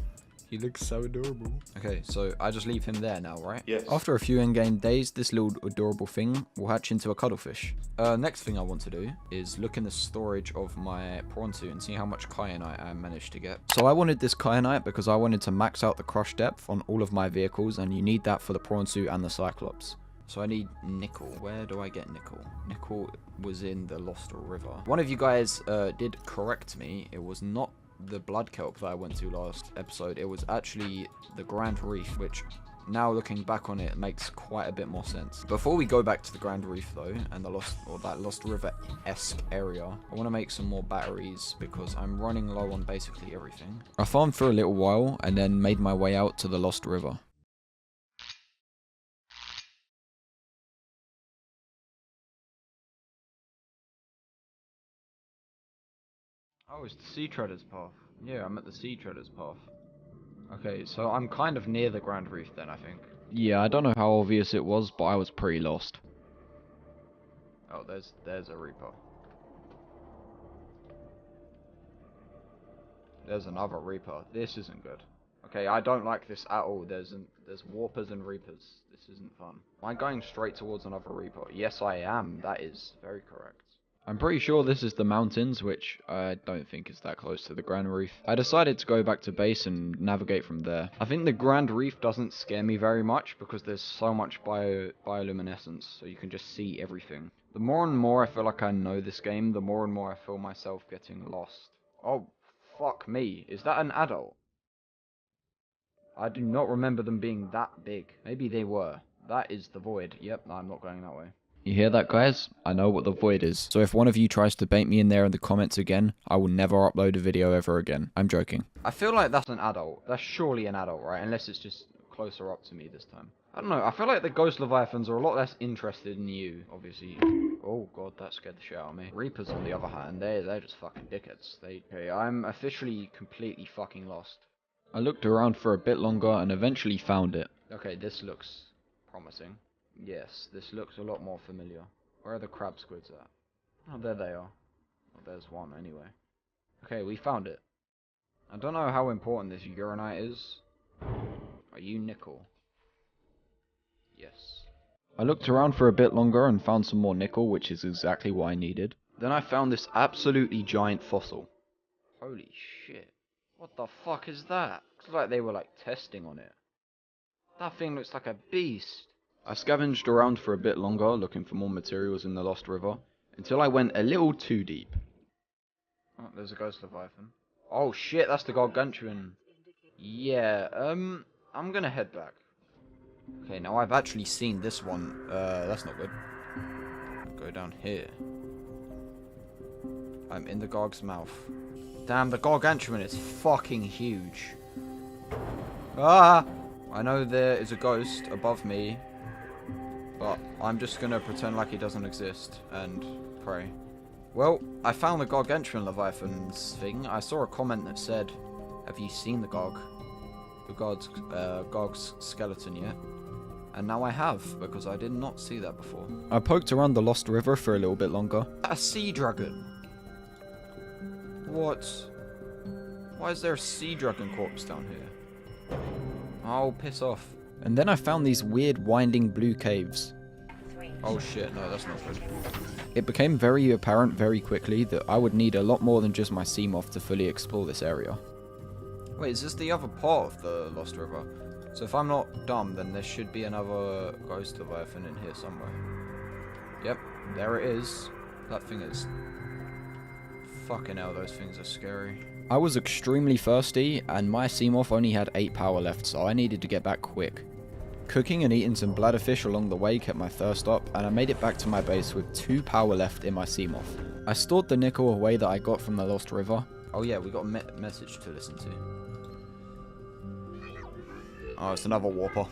he looks so adorable. Okay, so I just leave him there now, right? Yes. After a few in-game days, this little adorable thing will hatch into a cuttlefish. Next thing I want to do is look in the storage of my prawn suit and see how much kyanite I managed to get. So I wanted this kyanite because I wanted to max out the crush depth on all of my vehicles, and you need that for the prawn suit and the Cyclops. So I need nickel. Where do I get nickel? Nickel was in the Lost River. One of you guys did correct me. It was not the blood kelp that I went to last episode. It was actually the Grand Reef, which now looking back on it makes quite a bit more sense. Before we go back to the Grand Reef though, and the Lost River-esque area, I want to make some more batteries because I'm running low on basically everything. I farmed for a little while and then made my way out to the Lost River. Oh, it's the Sea Treader's Path. Yeah, I'm at the Sea Treader's Path. Okay, so I'm kind of near the Grand Reef then, I think. Yeah, I don't know how obvious it was, but I was pretty lost. Oh, there's a Reaper. There's another Reaper. This isn't good. Okay, I don't like this at all. There's Warpers and Reapers. This isn't fun. Am I going straight towards another Reaper? Yes, I am. That is very correct. I'm pretty sure this is the mountains, which I don't think is that close to the Grand Reef. I decided to go back to base and navigate from there. I think the Grand Reef doesn't scare me very much because there's so much bioluminescence, so you can just see everything. The more and more I feel like I know this game, the more and more I feel myself getting lost. Oh, fuck me. Is that an adult? I do not remember them being that big. Maybe they were. That is the void. Yep, no, I'm not going that way. You hear that, guys? I know what the void is. So if one of you tries to bait me in there in the comments again, I will never upload a video ever again. I'm joking. I feel like that's an adult. That's surely an adult, right? Unless it's just closer up to me this time. I don't know. I feel like the Ghost Leviathans are a lot less interested in you, obviously. Oh god, that scared the shit out of me. Reapers, on the other hand, they're just fucking dickheads. Okay, I'm officially completely fucking lost. I looked around for a bit longer and eventually found it. Okay, this looks promising. Yes, this looks a lot more familiar. Where are the crab squids at? Oh, there they are. Oh, there's one anyway. Okay, we found it. I don't know how important this uranite is. Are you nickel? Yes. I looked around for a bit longer and found some more nickel, which is exactly what I needed. Then I found this absolutely giant fossil. Holy shit. What the fuck is that? Looks like they were like testing on it. That thing looks like a beast. I scavenged around for a bit longer, looking for more materials in the Lost River, until I went a little too deep. Oh, there's a ghost leviathan. Oh shit, that's the gargantuan. Yeah, I'm gonna head back. Okay, now I've actually seen this one. That's not good. Go down here. I'm in the Garg's mouth. Damn, the gargantuan is fucking huge. Ah! I know there is a ghost above me, but I'm just gonna pretend like he doesn't exist and pray. Well, I found the gargantuan leviathan's thing. I saw a comment that said, "Have you seen the Garg's skeleton yet?" And now I have, because I did not see that before. I poked around the Lost River for a little bit longer. A sea dragon! What? Why is there a sea dragon corpse down here? Oh, piss off. And then I found these weird winding blue caves. Oh shit, no, that's not good. It became very apparent very quickly that I would need a lot more than just my Seamoth to fully explore this area. Wait, is this the other part of the Lost River? So if I'm not dumb, then there should be another ghost leviathan in here somewhere. Yep, there it is. That thing is... Fucking hell, those things are scary. I was extremely thirsty, and my Seamoth only had 8 power left, so I needed to get back quick. Cooking and eating some bladderfish along the way kept my thirst up, and I made it back to my base with 2 power left in my Seamoth. I stored the nickel away that I got from the Lost River. Oh yeah, we got a message to listen to. Oh, it's another warper.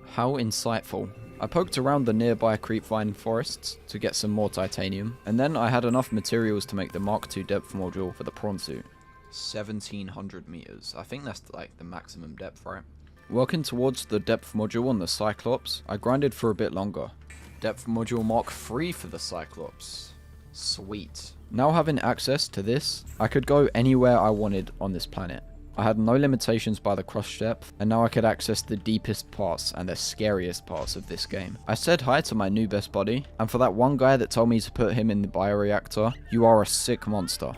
How insightful. I poked around the nearby creepvine forests to get some more titanium, and then I had enough materials to make the Mark II depth module for the prawn suit. 1700 meters. I think that's like the maximum depth, right? Working towards the depth module on the Cyclops, I grinded for a bit longer. Depth module Mark III for the Cyclops. Sweet. Now having access to this, I could go anywhere I wanted on this planet. I had no limitations by the crush depth, and now I could access the deepest parts and the scariest parts of this game. I said hi to my new best buddy, and for that one guy that told me to put him in the bioreactor, you are a sick monster.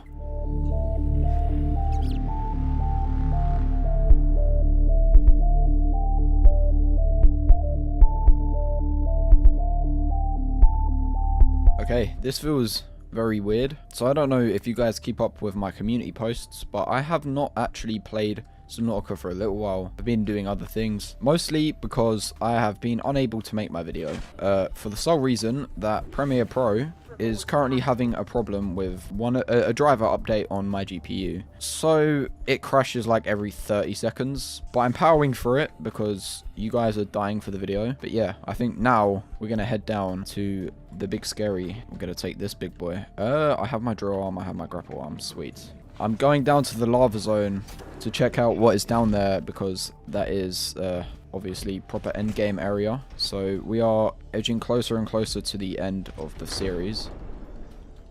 Okay, this feels very weird. So I don't know if you guys keep up with my community posts, but I have not actually played Subnautica for a little while. I've been doing other things, mostly because I have been unable to make my video, for the sole reason that Premiere Pro is currently having a problem with a driver update on my GPU. So it crashes like every 30 seconds, but I'm powering through it because you guys are dying for the video. But yeah, I think now we're gonna head down to the big scary. I'm gonna take this big boy. I have my drill arm, I have my grapple arm, sweet. I'm going down to the lava zone to check out what is down there, because that is obviously proper end game area. So we are edging closer and closer to the end of the series.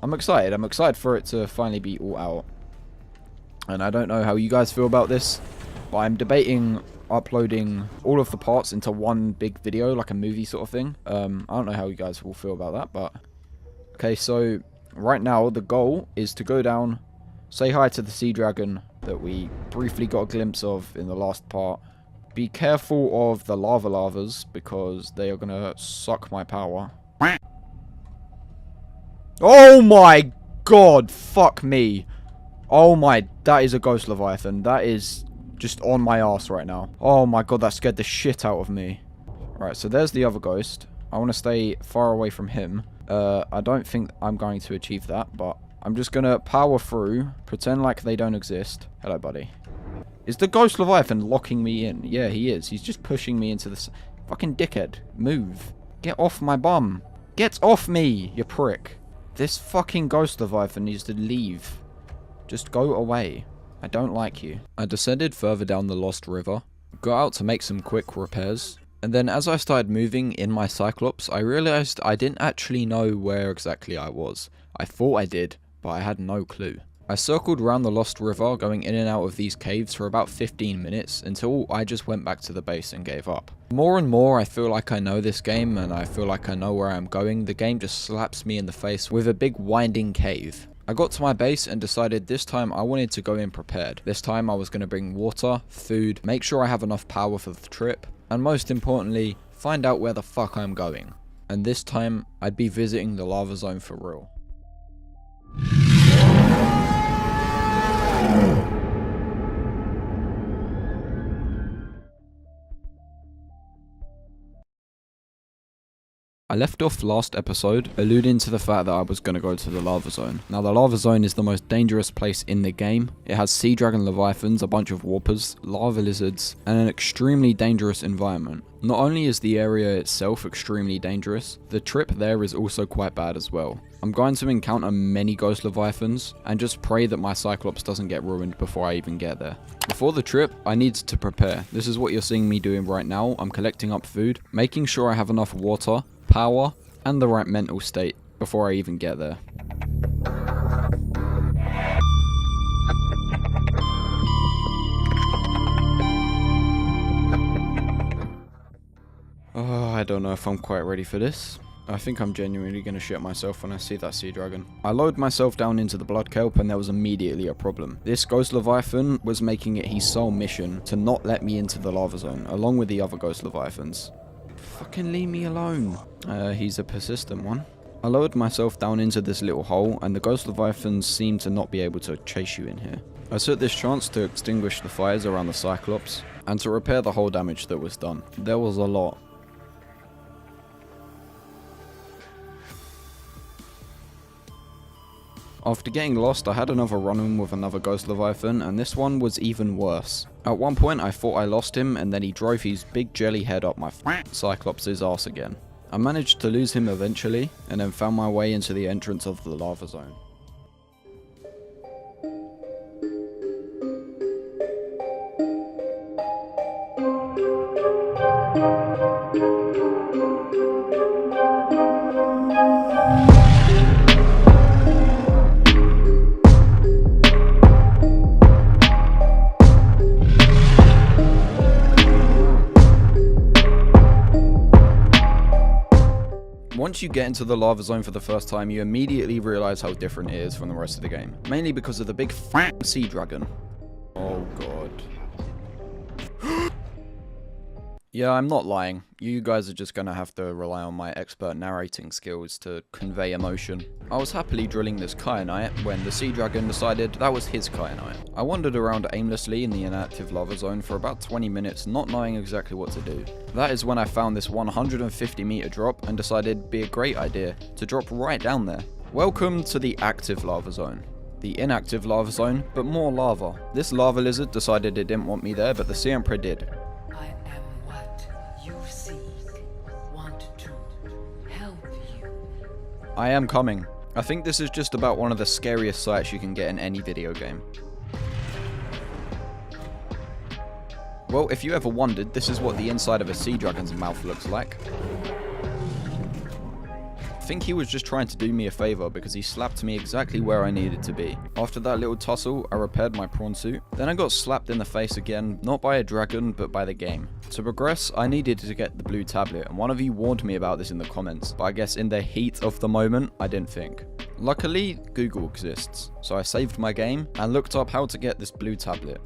I'm excited for it to finally be all out. And I don't know how you guys feel about this, but I'm debating uploading all of the parts into one big video, like a movie sort of thing. I don't know how you guys will feel about that, but okay, so right now the goal is to go down, say hi to the sea dragon that we briefly got a glimpse of in the last part. Be careful of the lavas, because they are gonna suck my power. Oh my god, fuck me. Oh my, that is a ghost leviathan. That is just on my ass right now. Oh my god, that scared the shit out of me. Right, so there's the other ghost. I want to stay far away from him. I don't think I'm going to achieve that, but I'm just gonna power through, pretend like they don't exist. Hello, buddy. Is the ghost leviathan locking me in? Yeah, he is. He's just pushing me into this. Fucking dickhead. Move. Get off my bum. Get off me, you prick. This fucking ghost leviathan needs to leave. Just go away. I don't like you. I descended further down the Lost River, got out to make some quick repairs, and then as I started moving in my Cyclops, I realized I didn't actually know where exactly I was. I thought I did, but I had no clue. I circled around the Lost River, going in and out of these caves for about 15 minutes, until I just went back to the base and gave up. More and more I feel like I know this game, and I feel like I know where I'm going. The game just slaps me in the face with a big winding cave. I got to my base and decided this time I wanted to go in prepared. This time I was going to bring water, food, make sure I have enough power for the trip, and most importantly, find out where the fuck I'm going. And this time, I'd be visiting the lava zone for real. I left off last episode alluding to the fact that I was going to go to the lava zone. Now the lava zone is the most dangerous place in the game. It has sea dragon leviathans, a bunch of warpers, lava lizards, and an extremely dangerous environment. Not only is the area itself extremely dangerous, the trip there is also quite bad as well. I'm going to encounter many ghost leviathans and just pray that my Cyclops doesn't get ruined before I even get there. Before the trip, I needed to prepare. This is what you're seeing me doing right now. I'm collecting up food, making sure I have enough water, power, and the right mental state before I even get there. Oh, I don't know if I'm quite ready for this. I think I'm genuinely going to shit myself when I see that sea dragon. I load myself down into the blood kelp and there was immediately a problem. This ghost leviathan was making it his sole mission to not let me into the lava zone, along with the other ghost leviathans. Fucking leave me alone. He's a persistent one. I lowered myself down into this little hole and the ghost leviathans seem to not be able to chase you in here. I took this chance to extinguish the fires around the Cyclops and to repair the hull damage that was done. There was a lot. After getting lost, I had another run-in with another ghost leviathan, and this one was even worse. At one point I thought I lost him, and then he drove his big jelly head up my Cyclops' ass again. I managed to lose him eventually, and then found my way into the entrance of the lava zone. Once you get into the lava zone for the first time, you immediately realize how different it is from the rest of the game. Mainly because of the big sea dragon. Oh god. Yeah, I'm not lying. You guys are just gonna have to rely on my expert narrating skills to convey emotion. I was happily drilling this kyanite when the sea dragon decided that was his kyanite. I wandered around aimlessly in the inactive lava zone for about 20 minutes, not knowing exactly what to do. That is when I found this 150 meter drop and decided it'd be a great idea to drop right down there. Welcome to the active lava zone. The inactive lava zone, but more lava. This lava lizard decided it didn't want me there, but the Sea Emperor did. I am what you seek. Want to help you. I am coming. I think this is just about one of the scariest sights you can get in any video game. Well, if you ever wondered, this is what the inside of a sea dragon's mouth looks like. I think he was just trying to do me a favor because he slapped me exactly where I needed to be. After that little tussle, I repaired my prawn suit. Then I got slapped in the face again, not by a dragon, but by the game. To progress, I needed to get the blue tablet, and one of you warned me about this in the comments, but I guess in the heat of the moment, I didn't think. Luckily, Google exists, so I saved my game and looked up how to get this blue tablet.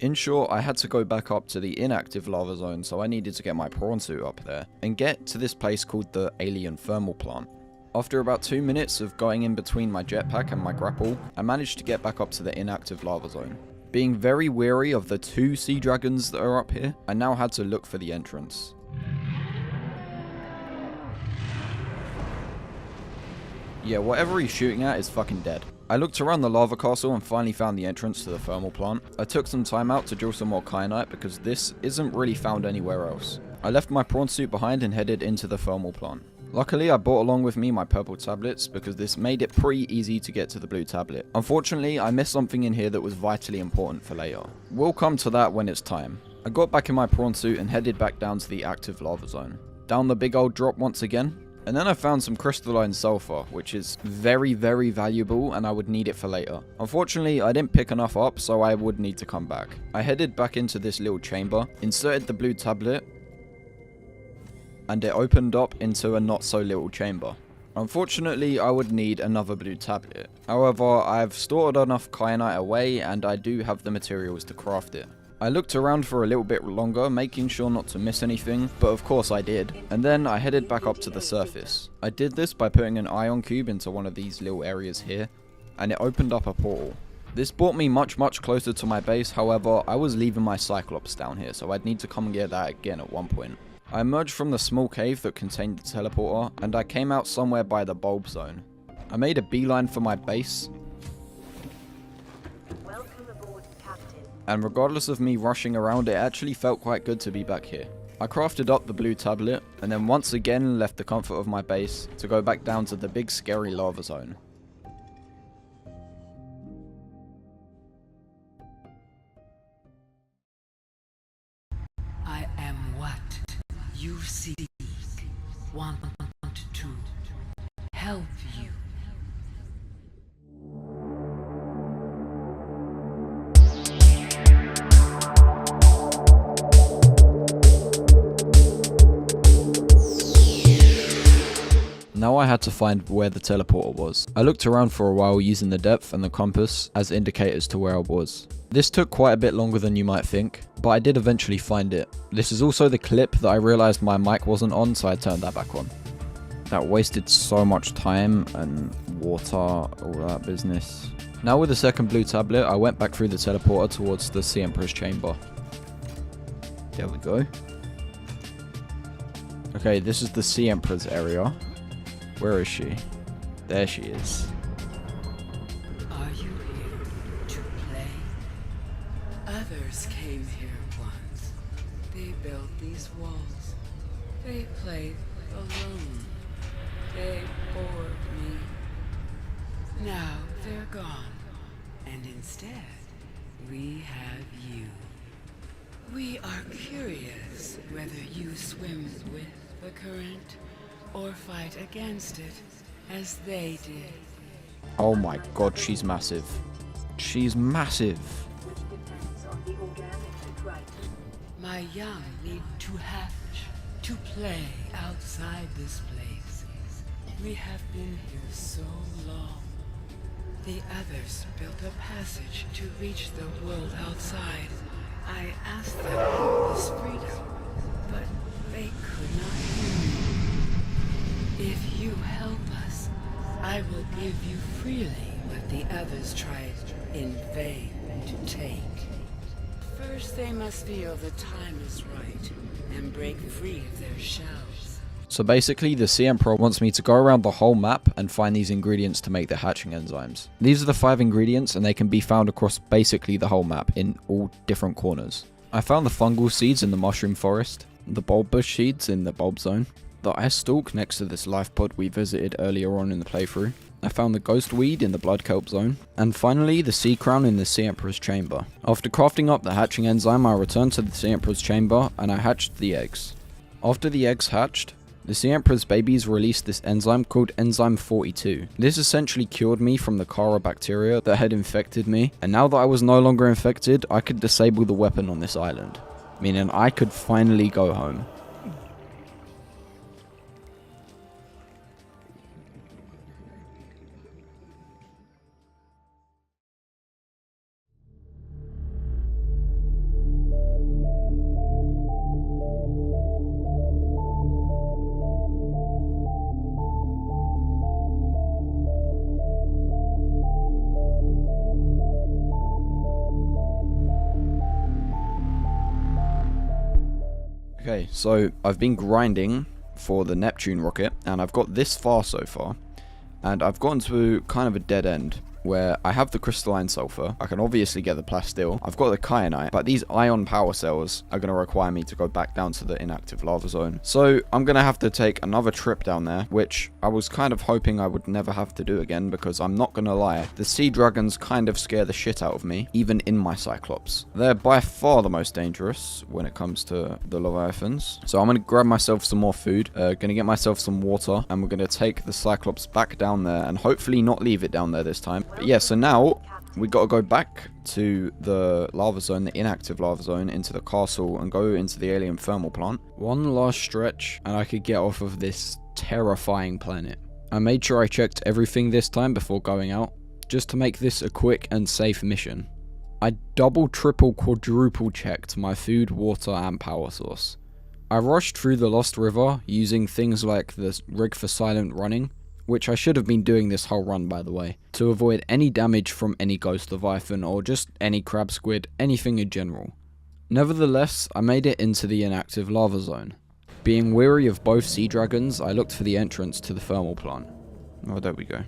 In short, I had to go back up to the inactive lava zone, so I needed to get my prawn suit up there and get to this place called the alien thermal plant. After about 2 minutes of going in between my jetpack and my grapple, I managed to get back up to the inactive lava zone. Being very wary of the 2 sea dragons that are up here, I now had to look for the entrance. Yeah, whatever he's shooting at is fucking dead. I looked around the lava castle and finally found the entrance to the thermal plant. I took some time out to drill some more kyanite because this isn't really found anywhere else. I left my prawn suit behind and headed into the thermal plant. Luckily, I brought along with me my purple tablets because this made it pretty easy to get to the blue tablet. Unfortunately, I missed something in here that was vitally important for later. We'll come to that when it's time. I got back in my prawn suit and headed back down to the active lava zone. Down the big old drop once again. And then I found some crystalline sulfur, which is very, very valuable and I would need it for later. Unfortunately, I didn't pick enough up, so I would need to come back. I headed back into this little chamber, inserted the blue tablet, and it opened up into a not so little chamber. Unfortunately, I would need another blue tablet. However, I've stored enough kyanite away and I do have the materials to craft it. I looked around for a little bit longer, making sure not to miss anything, but of course I did. And then I headed back up to the surface. I did this by putting an ion cube into one of these little areas here, and it opened up a portal. This brought me much closer to my base, however, I was leaving my Cyclops down here, so I'd need to come and get that again at one point. I emerged from the small cave that contained the teleporter, and I came out somewhere by the bulb zone. I made a beeline for my base, Welcome aboard, Captain. and regardless of me rushing around, it actually felt quite good to be back here. I crafted up the blue tablet, and then once again left the comfort of my base to go back down to the big scary lava zone. I am what you seek, want to help you. Now I had to find where the teleporter was. I looked around for a while using the depth and the compass as indicators to where I was. This took quite a bit longer than you might think, but I did eventually find it. This is also the clip that I realized my mic wasn't on, so I turned that back on. That wasted so much time and water, all that business. Now with the second blue tablet, I went back through the teleporter towards the Sea Empress chamber. There we go. Okay, this is the Sea Empress area. Where is she? There she is. Are you here to play? Others came here once. They built these walls. They played alone. They bored me. Now they're gone. And instead, we have you. We are curious whether you swim with the current or fight against it, as they did. Oh my god, she's massive. She's massive. Which depends on the organic hydrite. My young need to hatch, to play outside this place. We have been here so long. The others built a passage to reach the world outside. I asked them for this freedom, but they could not hear me. If you help us, I will give you freely what the others tried in vain to take. First, they must feel the time is right and break free of their shells. So basically, the Sea Emperor wants me to go around the whole map and find these ingredients to make the hatching enzymes. These are the 5 ingredients and they can be found across basically the whole map in all different corners. I found the fungal seeds in the mushroom forest, the bulb bush seeds in the bulb zone, the ice stalk next to this life pod we visited earlier on in the playthrough. I found the ghost weed in the blood kelp zone, and finally the sea crown in the Sea Emperor's chamber. After crafting up the hatching enzyme, I returned to the Sea Emperor's chamber and I hatched the eggs. After the eggs hatched, the Sea Emperor's babies released this enzyme called Enzyme 42. This essentially cured me from the Chara bacteria that had infected me, and now that I was no longer infected, I could disable the weapon on this island, meaning I could finally go home. Okay, so I've been grinding for the Neptune rocket, and I've got this far so far, and I've gotten to kind of a dead end. where I have the crystalline sulfur. I can obviously get the plasteel. I've got the kyanite, but these ion power cells are going to require me to go back down to the inactive lava zone. So I'm going to have to take another trip down there, which I was kind of hoping I would never have to do again, because I'm not going to lie, the sea dragons kind of scare the shit out of me, even in my Cyclops. They're by far the most dangerous when it comes to the Leviathans. So I'm going to grab myself some more food, going to get myself some water, and we're going to take the Cyclops back down there and hopefully not leave it down there this time. But yeah, so now we got to go back to the lava zone, the inactive lava zone, into the castle and go into the alien thermal plant. One last stretch and I could get off of this terrifying planet. I made sure I checked everything this time before going out, just to make this a quick and safe mission. I double, triple, quadruple checked my food, water and power source. I rushed through the Lost River using things like the rig for silent running, which I should have been doing this whole run by the way, to avoid any damage from any ghost leviathan or just any crab squid, anything in general. Nevertheless, I made it into the inactive lava zone. Being weary of both sea dragons, I looked for the entrance to the thermal plant. Oh, there we go.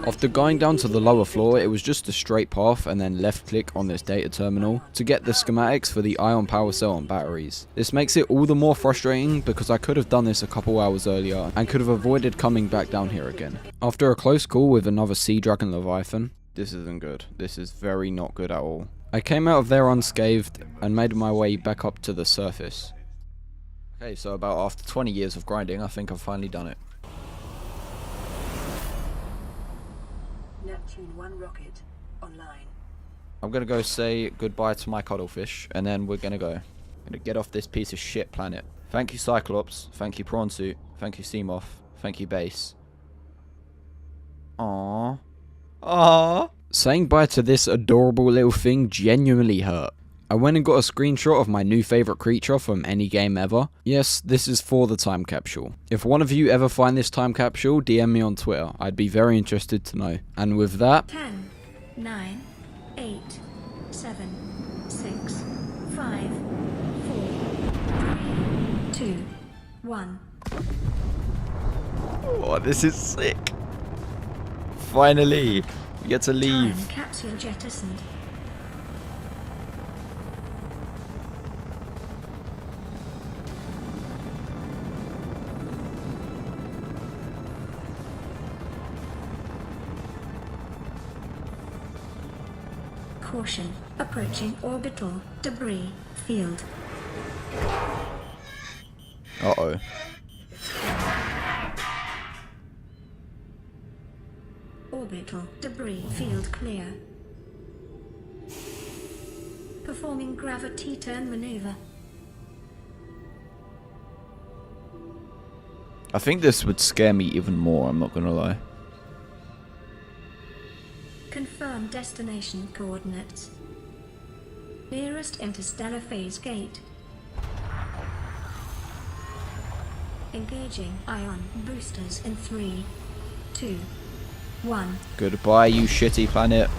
After going down to the lower floor, it was just a straight path and then left click on this data terminal to get the schematics for the ion power cell and batteries. This makes it all the more frustrating because I could have done this a couple hours earlier and could have avoided coming back down here again. After a close call with another sea dragon leviathan, this isn't good. This is very not good at all. I came out of there unscathed and made my way back up to the surface. Okay, so about after 20 years of grinding, I think I've finally done it. Neptune 1 rocket online. I'm gonna go say goodbye to my cuddlefish, and then we're gonna go. Get off this piece of shit planet. Thank you, Cyclops. Thank you, Prawn Suit. Thank you, Seamoth. Thank you, Base. Aww. Aww. Saying bye to this adorable little thing genuinely hurt. I went and got a screenshot of my new favourite creature from any game ever. Yes, this is for the time capsule. If one of you ever find this time capsule, DM me on Twitter. I'd be very interested to know. And with that... 10, 9, 8, 7, 6, 5, 4, 3, 2, 1. Oh, this is sick. Finally, we get to leave. Time capsule jettisoned. Caution, approaching orbital debris field. Uh-oh. Orbital debris field clear. Performing gravity turn maneuver. I think this would scare me even more, I'm not gonna lie. Confirm destination coordinates. Nearest interstellar phase gate. Engaging ion boosters in 3, 2, 1. Goodbye, you shitty planet.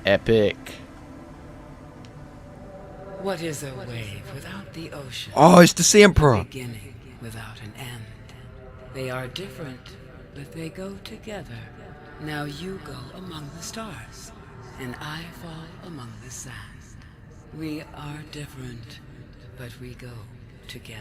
Epic. What is a wave without the ocean? Oh, it's the Sea Emperor. Beginning without an end. They are different, but they go together. Now you go among the stars, and I fall among the sand. We are different, but we go together.